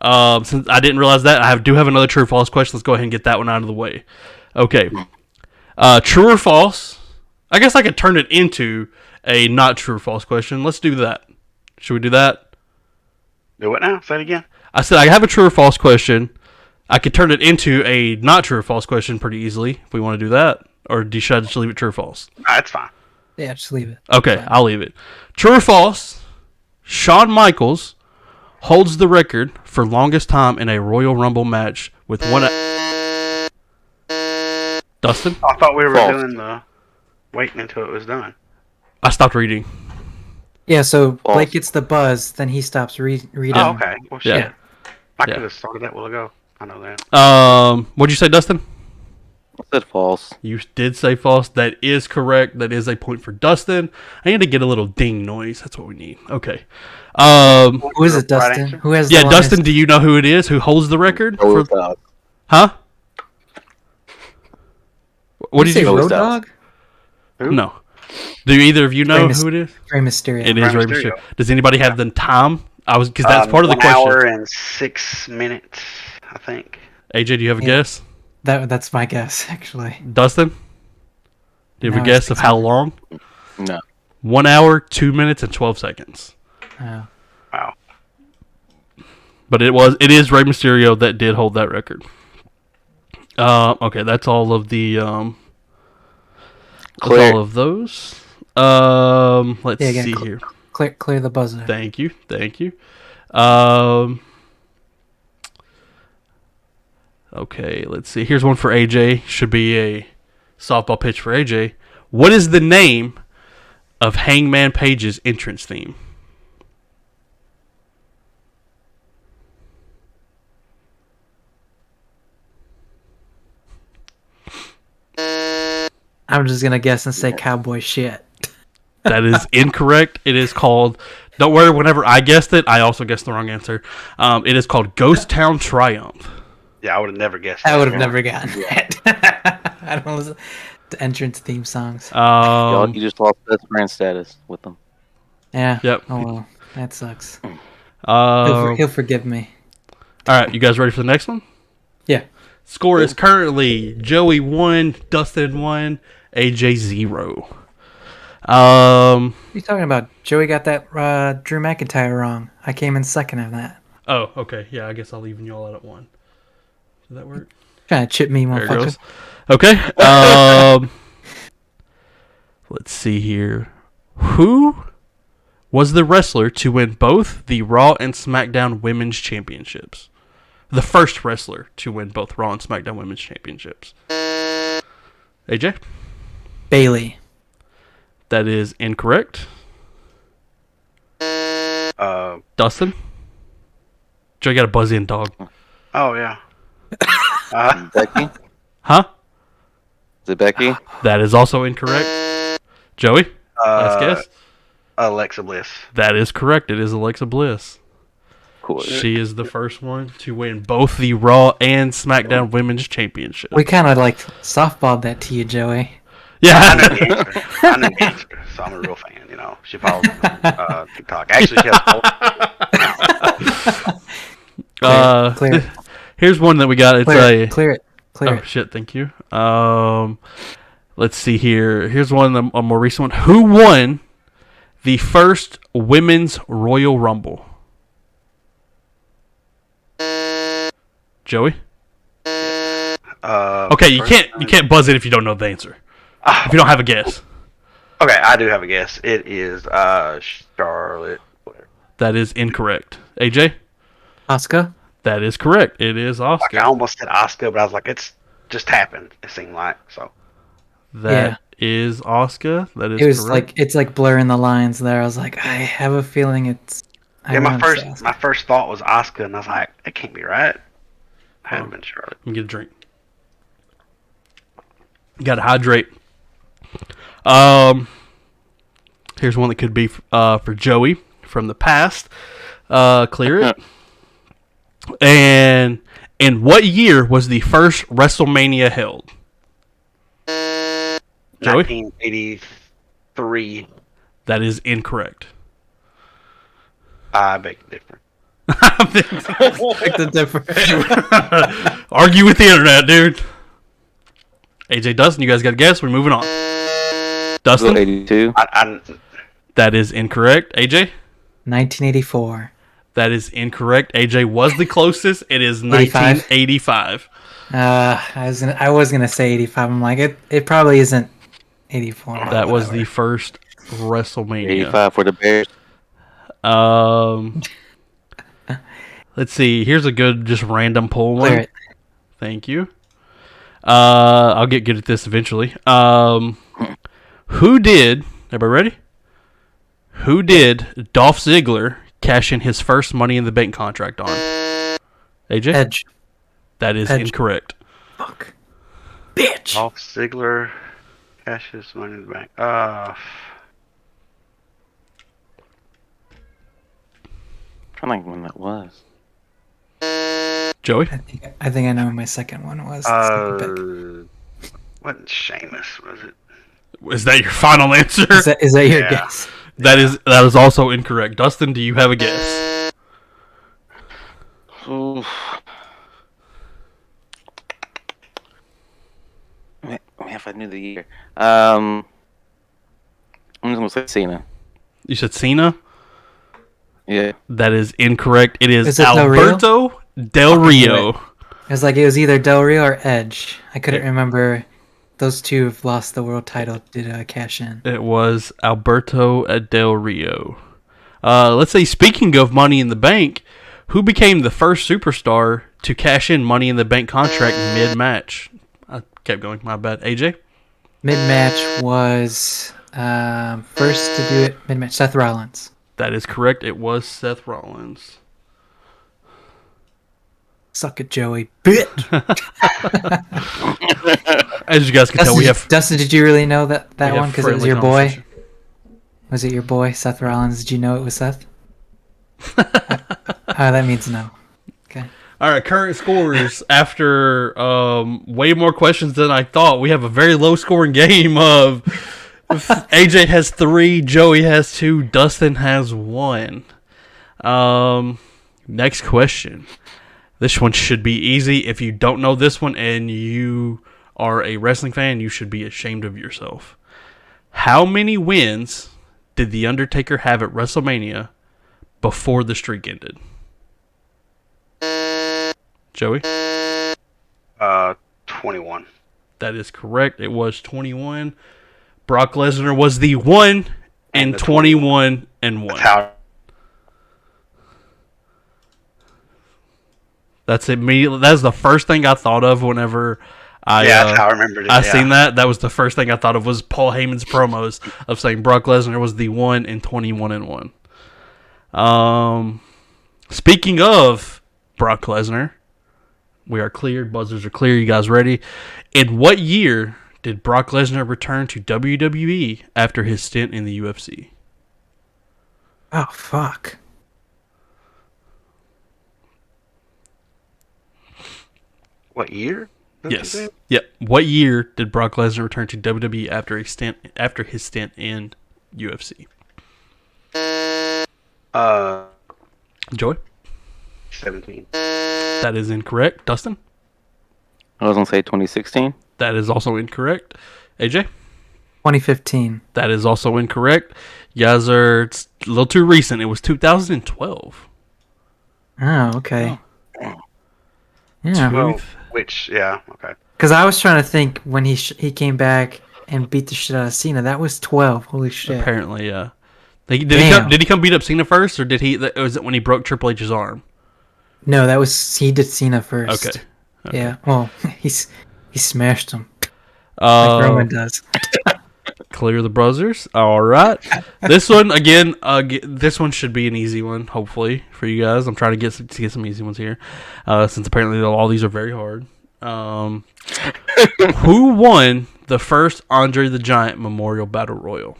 Since I didn't realize that, I do have another true or false question. Let's go ahead and get that one out of the way. Okay. True or false? I guess I could turn it into a not true or false question. Let's do that. Should we do that? Do it now. Say it again. I said I have a true or false question. I could turn it into a not true or false question pretty easily if we want to do that. Or should I just leave it true or false? That's fine. Yeah, just leave it. Okay, I'll leave it. True or false? Shawn Michaels holds the record for longest time in a Royal Rumble match with one. Dustin? I thought we were False. doing the waiting until it was done. I stopped reading. Yeah, so False. Blake gets the buzz, then he stops reading. Oh, okay. Well, shit. Yeah. I Yeah. could have started that a while ago. I know that. What'd you say, Dustin? I said false. You did say false. That is correct. That is a point for Dustin. I need to get a little ding noise. That's what we need. Okay. Who is it, Dustin? answer? Who has the Yeah, longest- Dustin, do you know who it is? Who holds the record? Joey Styles. Huh? What Did did you say you Road Styles. Dog? Who? No. Do either of you know Rey who it is? Rey Mysterio. It is Rey Rey Mysterio. Mysterio. Does anybody have the time? Because that's part of the 1 question. hour and 6 minutes, I think. AJ, do you have a Yeah. guess? That's my guess, actually. Dustin? Do you have No, a I guess think of how so. long? No. 1 hour, 2 minutes, and 12 seconds. Oh. Wow. But it is Rey Mysterio that did hold that record. Okay, that's all of the that's Clear. all of those. Let's Yeah, again, see here. Clear the buzzer. Thank you. Okay, let's see. Here's one for AJ. Should be a softball pitch for AJ. What is the name of Hangman Page's entrance theme? I'm just gonna guess and say cowboy shit. That is incorrect. It is called. Don't worry. Whenever I guessed it, I also guessed the wrong answer. It is called Ghost Town Triumph. Yeah, I would have never guessed. I that. would have never gotten that. I don't listen to entrance theme songs. Y'all, you just lost best friend status with them. Yeah. Yep. Oh well, that sucks. All He'll forgive me. right, you guys ready for the next one? Yeah. Score is currently Joey 1, Dustin 1, AJ 0. What are you talking about? Joey got that Drew McIntyre wrong. I came in second on that. Oh, okay. Yeah, I guess I'll even you all out at 1. Does that work? Trying to chip me, There it motherfucker. goes. Okay. Let's see here. Who was the wrestler to win both the Raw and SmackDown Women's Championships? The first wrestler to win both Raw and SmackDown Women's Championships. AJ? Bailey. That is incorrect. Dustin? Joe, you got a buzz in, dog. Oh yeah. Becky? Huh? Is it Becky? That is also incorrect. Joey? Last guess? Alexa Bliss. That is correct. It is Alexa Bliss. Of course. She is the first one to win both the Raw and SmackDown Women's Championships. We kind of like softballed that to you, Joey. I know Yeah. the answer. I know the answer, so I'm a real fan. You know, she follows me on TikTok. Actually, she has. Clear it. Here's one that we got. It's Clear it. Oh shit! Thank you. Let's see here. Here's one, a more recent one. Who won the first Women's Royal Rumble? Joey. Okay, you can't buzz it if you don't know the answer. If you don't have a guess. Okay, I do have a guess. It is Charlotte. Whatever. That is incorrect. AJ. Asuka. That is correct. It is Like, I Asuka. almost said Asuka, but I was like, it's just happened. It seemed like so. That is Asuka. That is It was correct. like it's like blurring the lines there. I was like, I have a feeling it's. I Yeah, my wanna say Asuka. first thought was Asuka, and I was like, it can't be right. Had been Charlotte. Let me get a drink. Got to hydrate. Here's one that could be for Joey from the past. Clear it. And in what year was the first WrestleMania held? Joey? 1983. That is incorrect. I beg to differ. The difference. Argue with the internet, dude. AJ, Dustin, you guys got a guess? We're moving on. Dustin? 82. That is incorrect. AJ? 1984. That is incorrect. AJ was the closest. It is 85? 1985. I was gonna say 85. I'm like it probably isn't 84. but That was whatever. the first WrestleMania. 85 for the Bears. Let's see. Here's a good, just random poll one. Clear it. Thank you. I'll get good at this eventually. Who did? Everybody ready? Who did Dolph Ziggler cash in his first Money in the Bank contract on? AJ? Edge. That is Edge. incorrect. Fuck. Bitch. Dolph Ziggler cashes money in the bank. I'm trying to think when that was. Joey? I think I know what my second one was. Wasn't Sheamus, was it? Is that your final answer? Is that your Yeah. guess? That is also incorrect. Dustin, do you have a guess? Oof. Man, if I knew the year. I'm just going to say Cena. You said Cena? Yeah. That is incorrect. It is Is it Del Rio? Alberto Del Rio. It was like it was either Del Rio or Edge. I couldn't remember. Those two have lost the world title. Did cash in? It was Alberto Del Rio. Let's say, speaking of Money in the Bank, who became the first superstar to cash in Money in the Bank contract mid-match? I kept going. My bad. AJ? Mid-match was first to do it. Mid-match, Seth Rollins. That is correct. It was Seth Rollins. Suck it, Joey. Bitch. As you guys can tell, we have Dustin, did you really know that one because it was friendly your boy? conversation. Was it your boy, Seth Rollins? Did you know it was Seth? That means no. Okay. All right, current scores after way more questions than I thought. We have a very low scoring game of AJ has 3, Joey has 2, Dustin has 1. Next question. This one should be easy. If you don't know this one and you are a wrestling fan, you should be ashamed of yourself. How many wins did The Undertaker have at WrestleMania before the streak ended? Joey? 21. That is correct. It was 21. Brock Lesnar was the 1 and 21 and 1. That's how. That's immediately. That's the first thing I thought of whenever that's how I remembered it. I seen that. That was the first thing I thought of was Paul Heyman's promos of saying Brock Lesnar was the 1 and 21 and 1. Speaking of Brock Lesnar, we are cleared. Buzzers are clear. You guys ready? In what year did Brock Lesnar return to WWE after his stint in the UFC? Oh, fuck. What year? Yes. Yep. What year did Brock Lesnar return to WWE after his stint in UFC? Joey? 17. That is incorrect. Dustin? I was gonna say 2016. That is also incorrect. AJ? 2015. That is also incorrect. You guys are it's a little too recent. It was 2012. Oh, okay. Yeah. Well, okay. Because I was trying to think when he came back and beat the shit out of Cena. That was 12. Holy shit. Apparently, yeah. Did Damn. he come beat up Cena first, or was it when he broke Triple H's arm? No, he did Cena first. Okay. Yeah. Well, he smashed him like Roman does. Clear the buzzers. All right. This one again. This one should be an easy one, hopefully for you guys. I'm trying to get some easy ones here, since apparently all these are very hard. Who won the first Andre the Giant Memorial Battle Royal?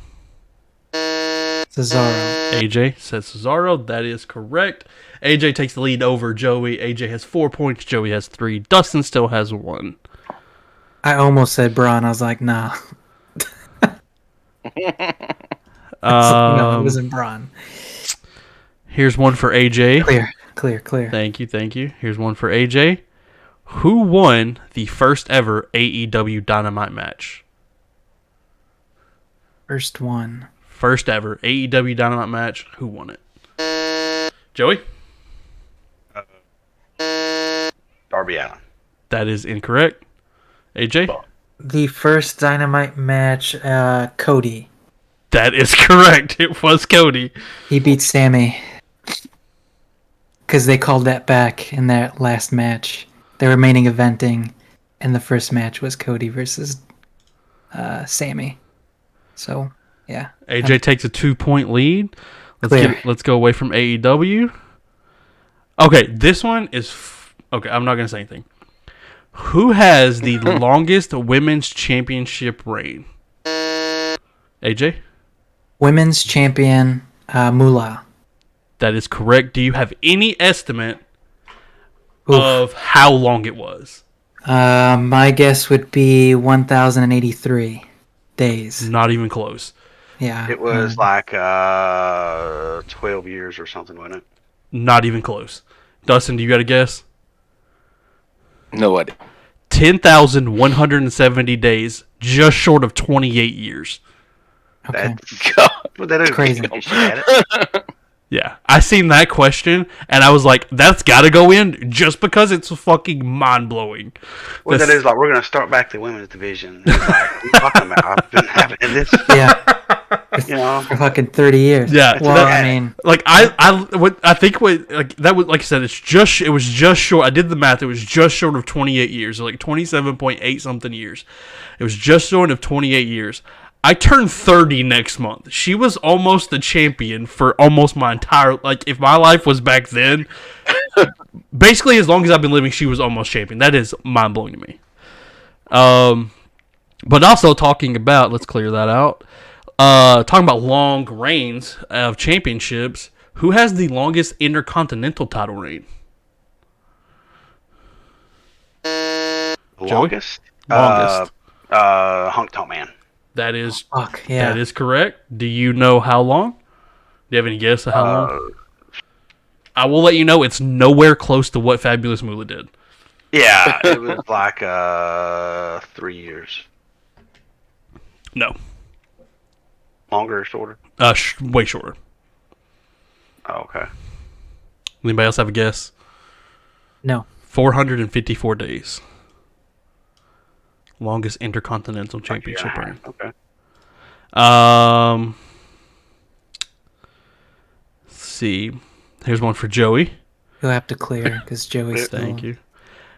Cesaro. AJ says Cesaro. That is correct. AJ takes the lead over Joey. AJ has 4 points. Joey has 3. Dustin still has 1. I almost said Braun. I was like, nah. No, it wasn't Braun. Here's one for AJ. Clear. Thank you. Here's one for AJ. Who won the first ever AEW Dynamite match? First one. First ever AEW Dynamite match. Who won it? Joey? Darby Allin. That is incorrect. AJ? The first Dynamite match, Cody. That is correct. It was Cody. He beat Sami. Because they called that back in that last match. They were main eventing, and the first match was Cody versus Sami. So, yeah. AJ takes a 2-point lead. Clear. Let's go away from AEW. Okay, this one is... Okay, I'm not going to say anything. Who has the longest women's championship reign? AJ? Women's champion, Moolah. That is correct. Do you have any estimate Oof. of how long it was? My guess would be 1,083 days. Not even close. Yeah. It was like 12 years or something, wasn't it? Not even close. Dustin, do you got a guess? No idea. 10,170 days, just short of 28 years. Okay. That's crazy. Yeah, I seen that question, and I was like, that's got to go in just because it's fucking mind-blowing. Well, that is like, we're going to start back the women's division. It's like, what are you talking about? I've been having this. Yeah. You know? For fucking 30 years. Yeah. Well, I mean... Like, I think like that was, like I said, it was just short. I did the math. It was just short of 28 years. Like 27.8 something years. It was just short of 28 years. I turned 30 next month. She was almost the champion for almost my entire... Like, if my life was back then, basically as long as I've been living, she was almost champion. That is mind-blowing to me. But also talking about... Let's clear that out. Talking about long reigns of championships, who has the longest Intercontinental title reign? Longest? Longest. Honky Tonk Man. That is Fuck, yeah. that is correct. Do you know how long? Do you have any guess of how long? I will let you know it's nowhere close to what Fabulous Moolah did. Yeah, it was like 3 years. No. Longer or shorter? Way shorter. Oh, okay. Anybody else have a guess? No. 454 days. Longest Intercontinental Championship reign. Okay. Let's see. Here's one for Joey. You'll have to clear because Joey's still. Thank you.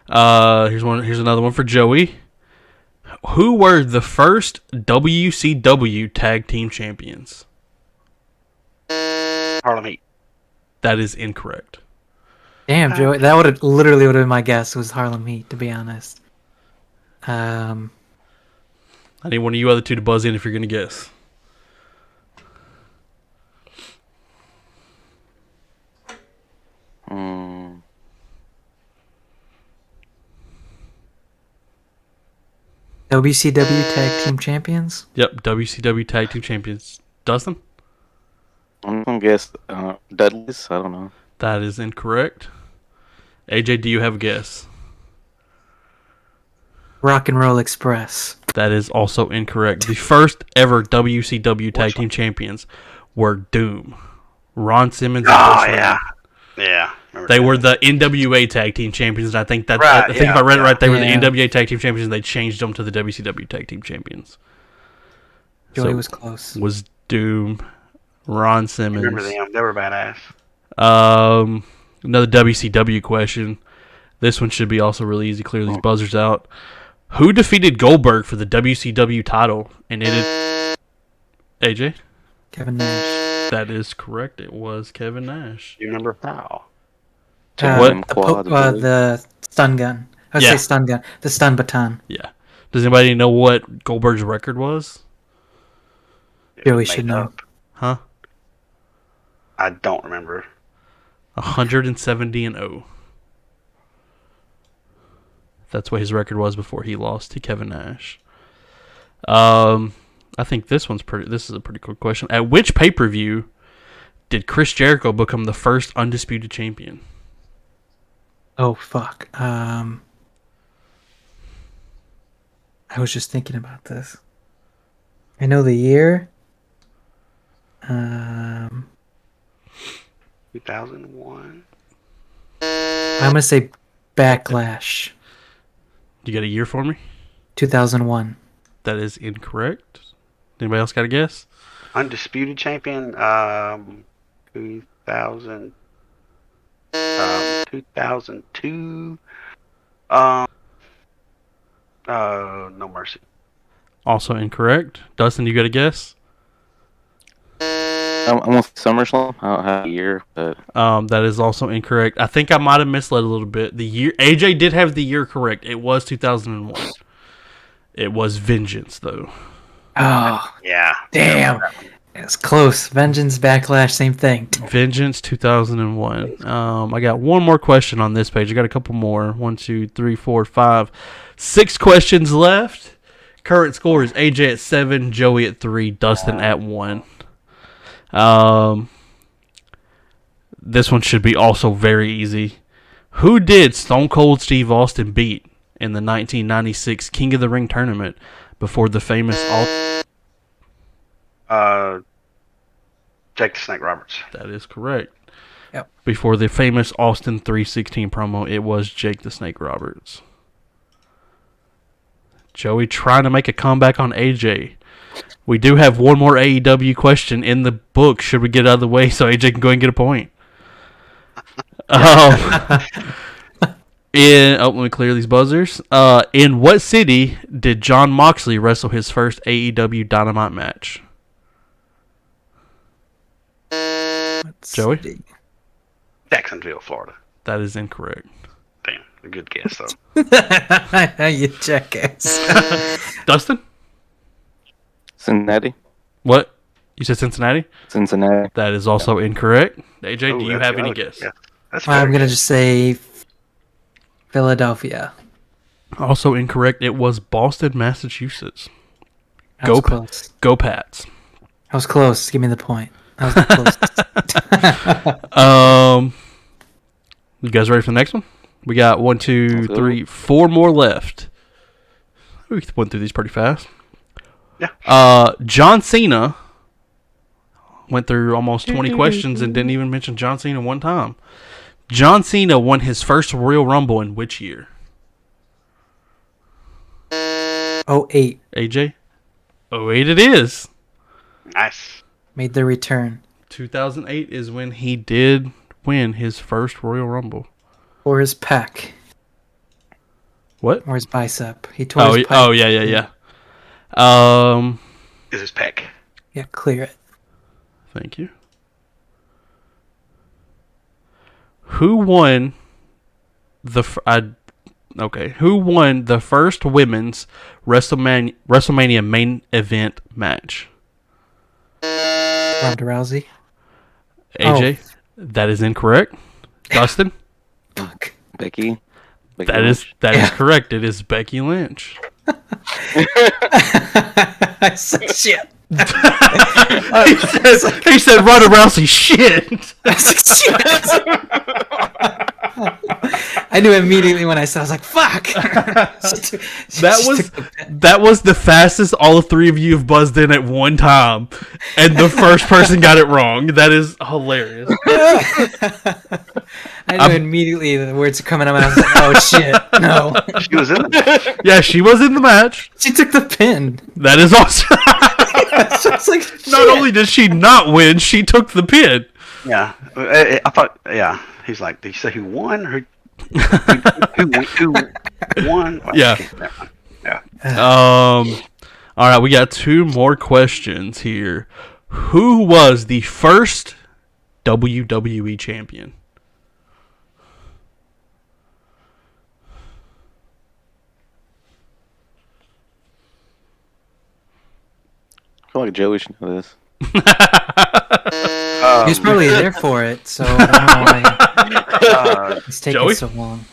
Here's another one for Joey. Who were the first WCW Tag Team Champions? Harlem Heat. That is incorrect. Damn, Joey. That would have been my guess. Was Harlem Heat, to be honest. I need one of you other two to buzz in if you're going to guess. WCW Tag Team Champions? Yep, WCW Tag Team Champions. Dustin? I'm gonna guess Dudley's. I don't know. That is incorrect. AJ, do you have a guess? Rock and Roll Express. That is also incorrect. The first ever WCW Tag Team Champions were Doom. Ron Simmons and Oh, Chris yeah. Reed. Yeah. They were the NWA Tag Team Champions, and I think Right, if I read it right, they were the Yeah. NWA Tag Team Champions, and they changed them to the WCW Tag Team Champions. Joey So, was close. Was Doom, Ron I Simmons. remember them. They were badass. Another WCW question. This one should be also really easy. Clear these buzzers out. Who defeated Goldberg for the WCW title? And it is AJ. Kevin Nash. That is correct. It was Kevin Nash. You remember how? What? The stun gun. I would Yeah. say stun gun. The stun baton. Yeah. Does anybody know what Goldberg's record was? Joey should know. Huh? I don't remember. 170-0. That's what his record was before he lost to Kevin Nash. I think this is a pretty cool question. At which pay-per-view did Chris Jericho become the first undisputed champion? Oh, fuck. I was just thinking about this. I know the year. 2001. I'm going to say Backlash. You got a year for me? 2001. That is incorrect. Anybody else got a guess? Undisputed champion. 2000. 2002. No Mercy. Also incorrect. Dustin, you got a guess? I'm with SummerSlam. I don't have a year, but That is also incorrect. I think I might have misled a little bit. The year AJ did have the year correct. It was 2001. It was Vengeance though. Oh, Yeah. damn. It's close. Vengeance, Backlash, same thing. Vengeance 2001. I got one more question on this page. I got a couple more. 1, 2, 3, 4, 5, 6 questions left. Current score is AJ at 7, Joey at 3, Dustin at 1. This one should be also very easy. Who did Stone Cold Steve Austin beat in the 1996 King of the Ring tournament before the famous Jake the Snake Roberts. That is correct. Yep. Before the famous Austin 316 promo, it was Jake the Snake Roberts. Joey trying to make a comeback on AJ. We do have one more AEW question in the book. Should we get it out of the way so AJ can go and get a point? Let me clear these buzzers. In what city did Jon Moxley wrestle his first AEW Dynamite match? Joey? Jacksonville, Florida. That is incorrect. Damn, a good guess though. You jackass. Dustin? Cincinnati. What? You said Cincinnati? Cincinnati. That is also incorrect. AJ, do you have any guess? Yeah, that's I'm fair. gonna just say Philadelphia. Also incorrect. It was Boston, Massachusetts. That was close. Go Pats. I was close. Give me the point. I was the closest. You guys ready for the next one? We got 1, 2, Let's go. 3, 4 more left. We went through these pretty fast. Yeah. John Cena went through almost 20 questions and didn't even mention John Cena one time. John Cena won his first Royal Rumble in which year? 08 AJ? 08 it is. Nice. made the return 2008 is when he did win his first Royal Rumble. or his pec What? or his bicep. He tore his pec. Oh, yeah. Is his peck? Yeah, clear it. Thank you. Who won Who won the first women's WrestleMania main event match? Ronda Rousey. AJ, that is incorrect. Dustin, Fuck. Becky. that is correct. It is Becky Lynch. I said shit. He said Ronda Rousey shit. I said shit. I knew immediately when I said, I was like, fuck. That was the fastest all three of you have buzzed in at one time, and the first person got it wrong. That is hilarious. I knew immediately the words are coming out. I was like, oh shit, no. She was in the match. Yeah, she was in the match. She took the pin. That is awesome. So it's like, Not only did she not win, she took the pin. Yeah. I thought, yeah. He's like, did you say who won? Who won? Well, Yeah. okay, never mind. Yeah. All right, we got 2 more questions here. Who was the first WWE champion? I feel like Joey should know this. He was probably there for it, so I don't know why it's taking Joey? so long.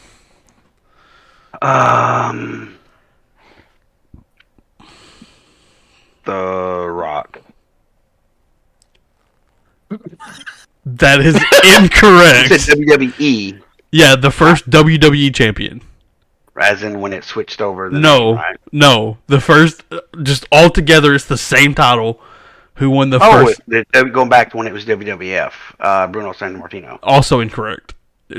The Rock. That is He incorrect. said WWE, Yeah, the first WWE champion. as in when it switched over. The No, name, right? no. The first, just altogether, it's the same title. Who won the Oh, first? going back to when it was WWF, Bruno Sammartino. Also incorrect.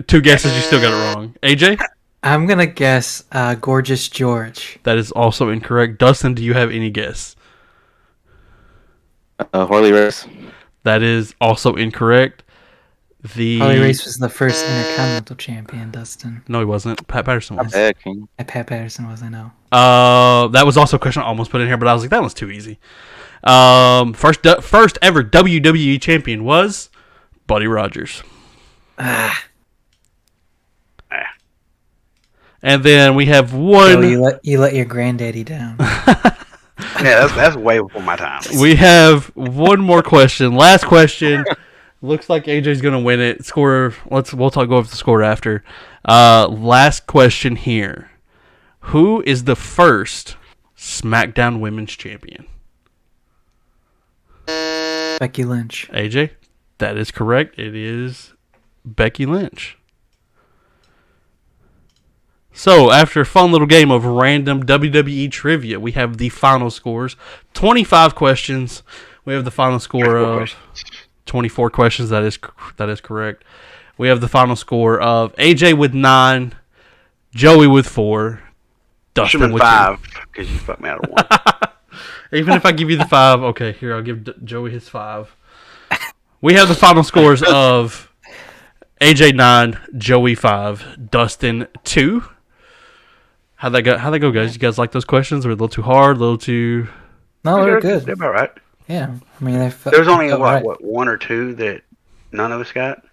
2 guesses, you still got it wrong. AJ? I'm gonna guess Gorgeous George. That is also incorrect. Dustin, do you have any guess? Harley Race. That is also incorrect. Harley Race was the first Intercontinental champion, Dustin. No, he wasn't. Pat Patterson was. King. Pat Patterson was, I know. That was also a question I almost put in here, but I was like, that one's too easy. First ever WWE champion was Buddy Rogers. And then we have one. So you let your granddaddy down. Yeah, that's way before my time. We have one more question. Last question. Looks like AJ's gonna win it. Score. We'll go over the score after. Last question here. Who is the first SmackDown Women's Champion? Becky Lynch. AJ, that is correct. It is Becky Lynch. So, after a fun little game of random WWE trivia, we have the final scores. 25 questions. We have the final score of 24 questions. That is correct. We have the final score of AJ with 9, Joey with 4, Should Dustin have been with 5 because you fucked me out of 1. 2. Even if I give you the 5, okay, here, I'll give Joey his 5. We have the final scores of AJ 9, Joey 5, Dustin 2. How'd that go, guys? You guys like those questions? Were a little too hard, a little too... No, they're good. They're about right. Yeah, I mean, There's only felt what, right. 1 or 2 that none of us got.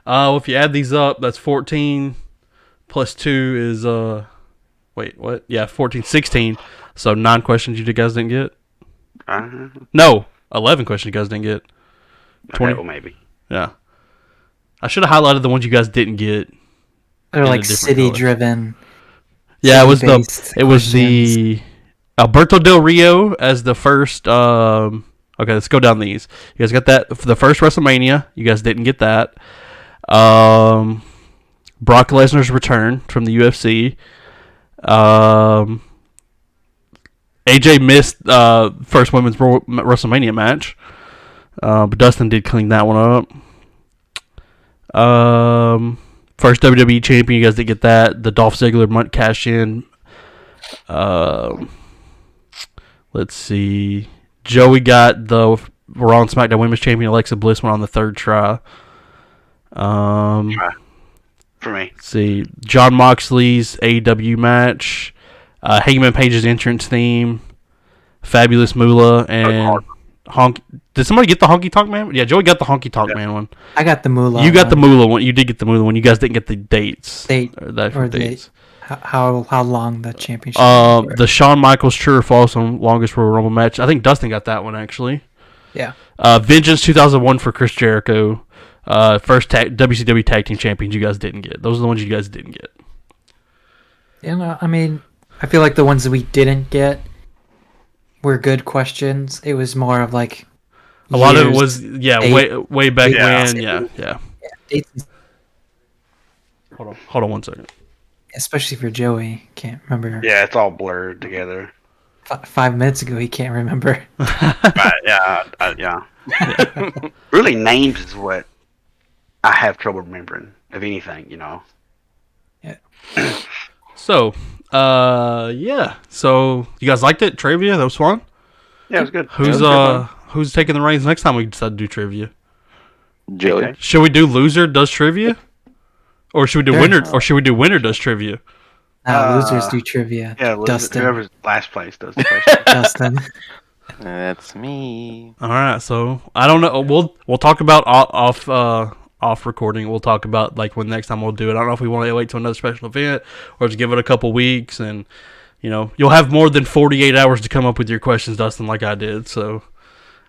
Well, if you add these up, that's 14 plus 2 is wait, what? Yeah, 14, 16. So 9 questions you guys didn't get. Uh-huh. No, 11 questions you guys didn't get. 20. Okay, well, maybe. Yeah. I should have highlighted the ones you guys didn't get. They're like different city-driven. Yeah, it was city-based the Alberto Del Rio as the first. Okay, let's go down these. You guys got that for the first WrestleMania. You guys didn't get that. Brock Lesnar's return from the UFC. AJ missed first women's WrestleMania match, but Dustin did clean that one up. First WWE champion, you guys did get that. The Dolph Ziggler cash in. Let's see. Joey got the Raw and SmackDown Women's Champion. Alexa Bliss went on the third try. For me. Let's see. John Moxley's AEW match. Hangman Page's entrance theme. Fabulous Moolah and Honky. Did somebody get the Honky Tonk Man? Yeah, Joey got the Honky Tonk Man one. I got the Moolah. You got the Moolah one. You did get the Moolah one. You guys didn't get the dates. Or dates. How long the championship? The Shawn Michaels True or False on longest Royal Rumble match. I think Dustin got that one actually. Yeah. Vengeance 2001 for Chris Jericho. First WCW Tag Team Champions you guys didn't get. Those are the ones you guys didn't get. Yeah, I mean, I feel like the ones that we didn't get were good questions. It was more of like a lot of it was way back when. Yeah. Hold on 1 second. Especially for Joey, can't remember. Yeah, it's all blurred together. 5 minutes ago, he can't remember. But yeah. Really, names is what I have trouble remembering of anything, Yeah. So, yeah. So you guys liked it? Trivia? That was fun? Yeah, it was good. Who's taking the reins next time we decide to do trivia? Joey. Okay. Should we do loser does trivia? Or should we do winner does trivia? Losers do trivia. Yeah, Dustin. whoever's last place does the question. Dustin. That's me. All right, so I don't know. We'll talk about off recording. We'll talk about like when next time we'll do it. I don't know if we want to wait till another special event or just give it a couple weeks, and you'll have more than 48 hours to come up with your questions, Dustin, like I did. So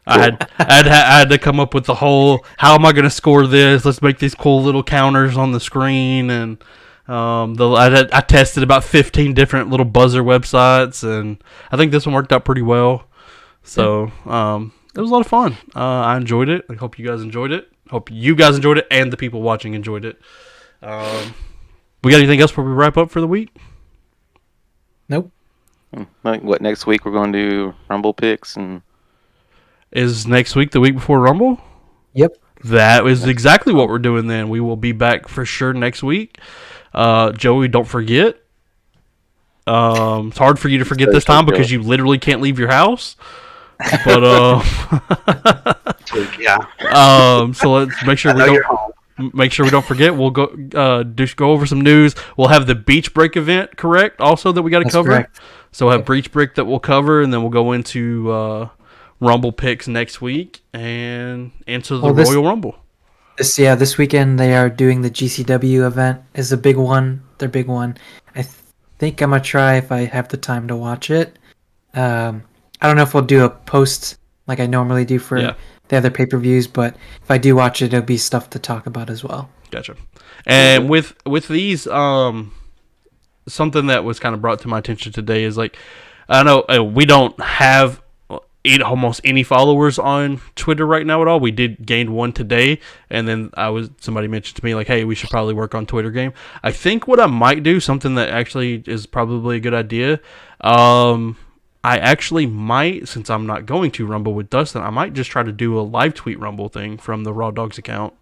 cool. I had to come up with the whole how am I going to score this? Let's make these cool little counters on the screen, and I tested about 15 different little buzzer websites, and I think this one worked out pretty well. So it was a lot of fun. I enjoyed it. I hope you guys enjoyed it. Hope you guys enjoyed it, and the people watching enjoyed it. We got anything else before we wrap up for the week? Nope. What, next week we're going to do Rumble picks and... Is next week the week before Rumble? Yep. That is exactly what we're doing then. We will be back for sure next week. Joey, don't forget. It's hard for you to forget this time because you literally can't leave your house. But yeah. So let's make sure we don't forget. We'll go just go over some news. We'll have the Beach Break event, correct? Also that we got to cover. Correct. So we'll have Beach Break that we'll cover, and then we'll go into Rumble picks next week and into the Royal Rumble. This weekend they are doing the GCW event. Is a big one. Their big one. I think I'm gonna try if I have the time to watch it. I don't know if we'll do a post like I normally do for the other pay-per-views, but if I do watch it, it'll be stuff to talk about as well. Gotcha. And with these, something that was kind of brought to my attention today is like, I know we don't have almost any followers on Twitter right now at all. We did gain one today, and then somebody mentioned to me like, hey, we should probably work on Twitter game. I think what I might do, something that actually is probably a good idea, I actually might, since I'm not going to Rumble with Dustin, I might just try to do a live tweet Rumble thing from the Raw Dogs account.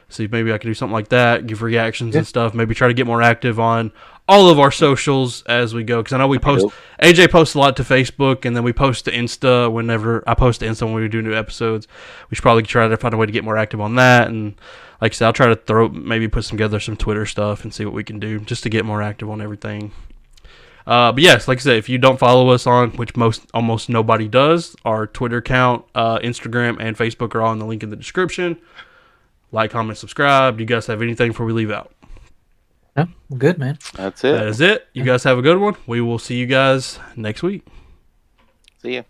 See, maybe I could do something like that, give reactions and stuff, maybe try to get more active on all of our socials as we go. Because I know we post, AJ posts a lot to Facebook, and then we post to Insta whenever, I post to Insta when we do new episodes. We should probably try to find a way to get more active on that. And like I said, I'll try to maybe put together some Twitter stuff and see what we can do just to get more active on everything. But yes, like I said, if you don't follow us on, which almost nobody does, our Twitter account, Instagram, and Facebook are all in the link in the description. Like, comment, subscribe. Do you guys have anything before we leave out? No, good, man. That's it. That is it. You guys have a good one. We will see you guys next week. See ya.